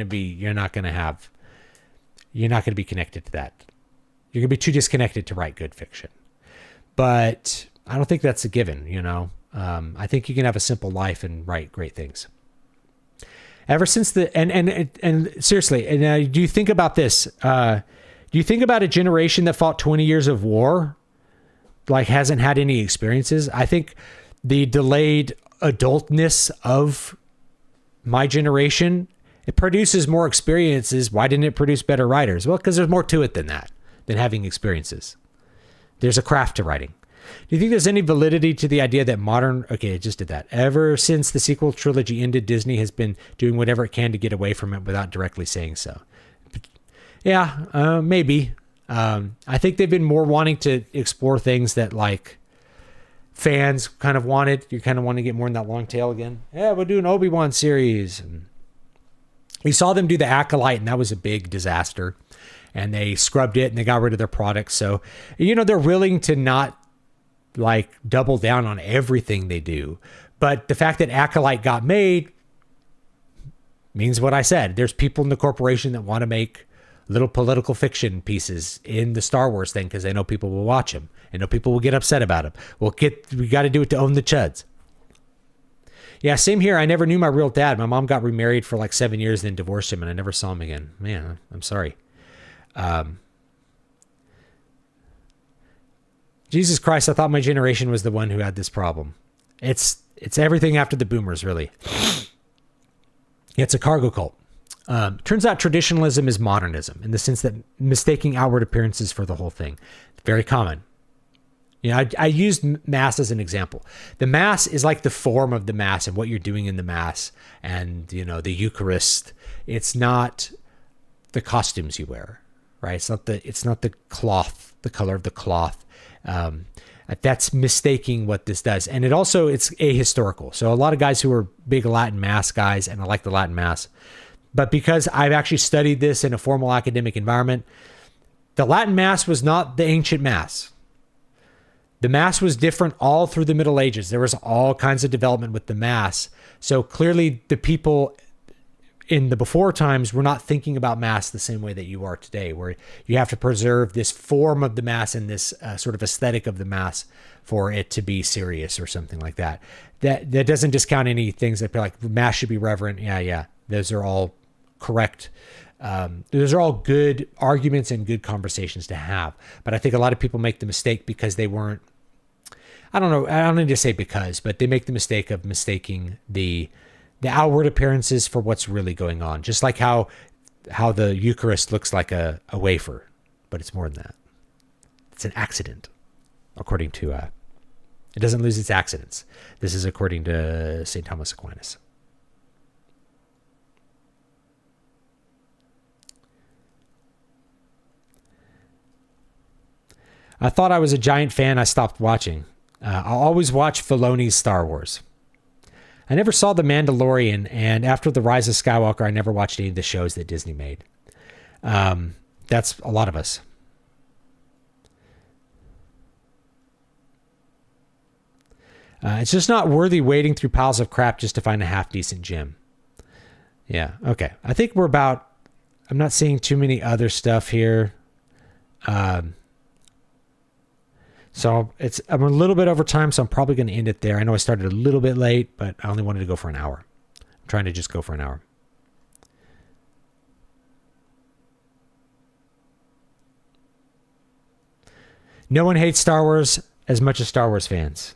A: going to be connected to that. You're going to be too disconnected to write good fiction. But I don't think that's a given, I think you can have a simple life and write great things. Ever since and seriously, do you think about this? Do you think about a generation that fought 20 years of war, like hasn't had any experiences? I think the delayed adultness of my generation, it produces more experiences. Why didn't it produce better writers? Well, because there's more to it than that, than having experiences. There's a craft to writing. Do you think there's any validity to the idea that okay, I just did that. Ever since the sequel trilogy ended, Disney has been doing whatever it can to get away from it without directly saying so. Yeah, maybe. I think they've been more wanting to explore things that like fans kind of wanted. You kind of want to get more in that long tail again. Yeah, we'll do an Obi-Wan series. And we saw them do the Acolyte, and that was a big disaster. And they scrubbed it, and they got rid of their products. So, they're willing to not like double down on everything they do. But the fact that Acolyte got made means what I said. There's people in the corporation that want to make little political fiction pieces in the Star Wars thing because they know people will watch them. I know people will get upset about them. We got to do it to own the chuds. Yeah, same here. I never knew my real dad. My mom got remarried for like 7 years, then divorced him, and I never saw him again. Man, I'm sorry. Jesus Christ, I thought my generation was the one who had this problem. It's everything after the boomers, really. It's a cargo cult. Turns out traditionalism is modernism in the sense that mistaking outward appearances for the whole thing. Very common. I used Mass as an example. The Mass is like the form of the Mass and what you're doing in the Mass and, the Eucharist. It's not the costumes you wear, right? It's not the cloth, the color of the cloth. That's mistaking what this does. And it's ahistorical. So a lot of guys who are big Latin Mass guys, and I like the Latin Mass, but because I've actually studied this in a formal academic environment, the Latin Mass was not the ancient Mass. The Mass was different all through the Middle Ages. There was all kinds of development with the Mass. So clearly the people in the before times were not thinking about Mass the same way that you are today, where you have to preserve this form of the Mass and this sort of aesthetic of the Mass for it to be serious or something like that. That doesn't discount any things that be like Mass should be reverent. Yeah. Those are all correct. Those are all good arguments and good conversations to have. But I think a lot of people make the mistake because they weren't, I don't know, I don't need to say because, but they make the mistake of mistaking the outward appearances for what's really going on. Just like how the Eucharist looks like a wafer, but it's more than that. It's an accident, according to, it doesn't lose its accidents. This is according to St. Thomas Aquinas. I thought I was a giant fan. I stopped watching. I'll always watch Filoni's Star Wars. I never saw The Mandalorian, and after The Rise of Skywalker, I never watched any of the shows that Disney made. That's a lot of us. It's just not worthy wading through piles of crap just to find a half-decent gem. Yeah, okay. I think I'm not seeing too many other stuff here. So I'm a little bit over time, so I'm probably going to end it there. I know I started a little bit late, but I only wanted to go for an hour. I'm trying to just go for an hour. No one hates Star Wars as much as Star Wars fans.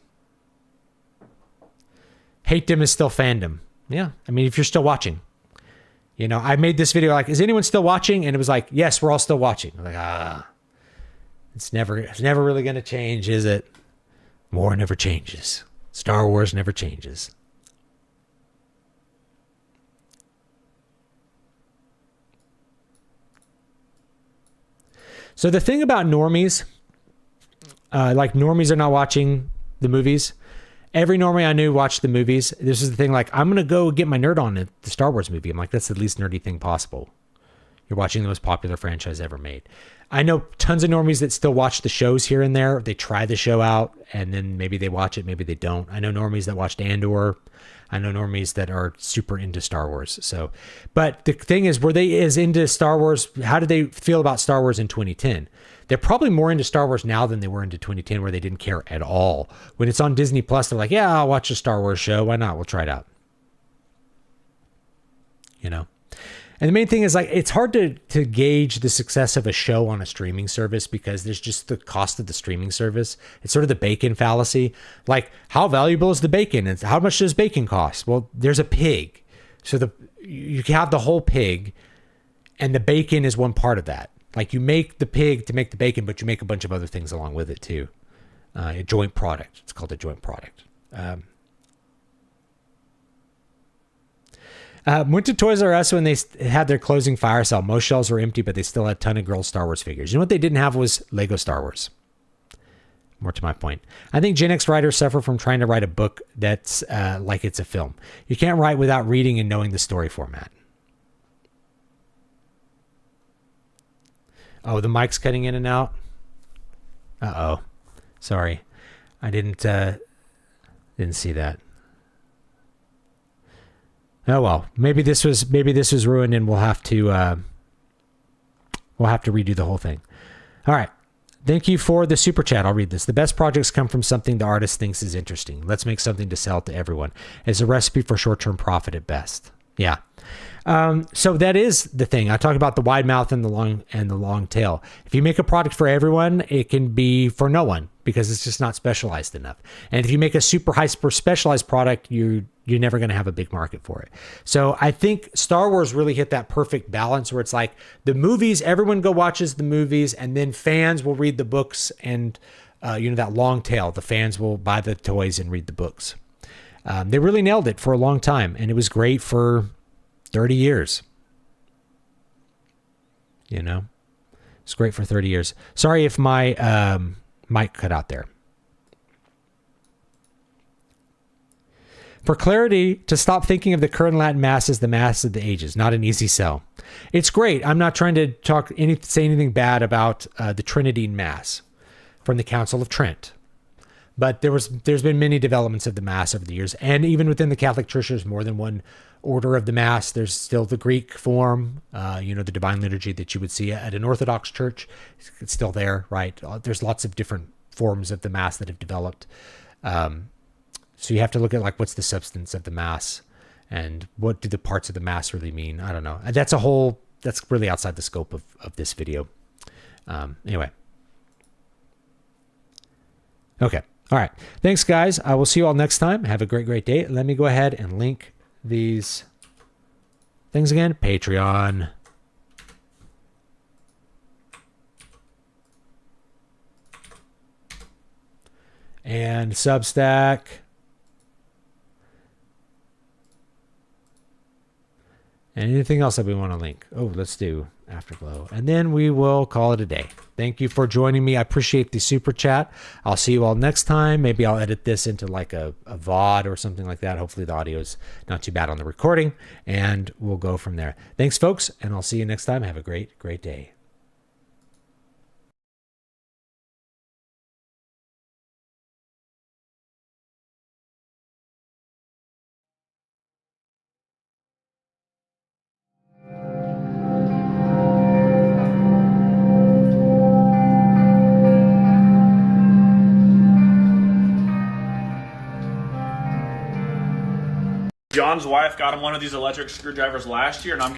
A: Hate-dom is still fandom. Yeah, I mean, if you're still watching. I made this video like, is anyone still watching? And it was like, yes, we're all still watching. I'm like, It's never really going to change, is it? War never changes. Star Wars never changes. So the thing about normies, like normies are not watching the movies. Every normie I knew watched the movies. This is the thing, like, I'm going to go get my nerd on the Star Wars movie. I'm like, that's the least nerdy thing possible. You're watching the most popular franchise ever made. I know tons of normies that still watch the shows here and there. They try the show out, and then maybe they watch it, maybe they don't. I know normies that watched Andor. I know normies that are super into Star Wars. So, but the thing is, were they as into Star Wars? How did they feel about Star Wars in 2010? They're probably more into Star Wars now than they were into 2010, where they didn't care at all. When it's on Disney Plus, they're like, yeah, I'll watch a Star Wars show. Why not? We'll try it out. And the main thing is, like, it's hard to gauge the success of a show on a streaming service because there's just the cost of the streaming service. It's sort of the bacon fallacy. Like, how valuable is the bacon? And how much does bacon cost? Well, there's a pig. So you have the whole pig, and the bacon is one part of that. Like, you make the pig to make the bacon, but you make a bunch of other things along with it too. A joint product. It's called a joint product. Went to Toys R Us when they had their closing fire sale. Most shelves were empty, but they still had a ton of girls' Star Wars figures. You know what they didn't have was Lego Star Wars. More to my point. I think Gen X writers suffer from trying to write a book that's like it's a film. You can't write without reading and knowing the story format. Oh, the mic's cutting in and out. Uh-oh. Sorry. I didn't see that. Oh well, maybe this was ruined, and we'll have to redo the whole thing. All right, thank you for the super chat. I'll read this. The best projects come from something the artist thinks is interesting. Let's make something to sell to everyone. It's a recipe for short-term profit at best. Yeah, So that is the thing. I talked about the wide mouth and the long tail. If you make a product for everyone, it can be for no one because it's just not specialized enough. And if you make a super hyper specialized product, you're never going to have a big market for it. So I think Star Wars really hit that perfect balance where it's like the movies, everyone go watches the movies, and then fans will read the books, and that long tail, the fans will buy the toys and read the books. They really nailed it for a long time, and it was great for 30 years. It's great for 30 years. Sorry if my mic cut out there. For clarity, to stop thinking of the current Latin Mass as the Mass of the Ages, not an easy sell. It's great. I'm not trying to say anything bad about the Trinitine Mass from the Council of Trent. But there's been many developments of the Mass over the years. And even within the Catholic Church, there's more than one order of the Mass. There's still the Greek form, the Divine Liturgy that you would see at an Orthodox church. It's still there, right? There's lots of different forms of the Mass that have developed. So you have to look at what's the substance of the Mass and what do the parts of the Mass really mean? I don't know. That's really outside the scope of this video. Anyway. Okay. All right. Thanks, guys. I will see you all next time. Have a great, great day. Let me go ahead and link these things again. Patreon. And Substack. And anything else that we want to link. Oh, let's do Afterglow. And then we will call it a day. Thank you for joining me. I appreciate the super chat. I'll see you all next time. Maybe I'll edit this into a VOD or something like that. Hopefully the audio is not too bad on the recording. And we'll go from there. Thanks, folks. And I'll see you next time. Have a great, great day.
B: John's wife got him one of these electric screwdrivers last year, and I'm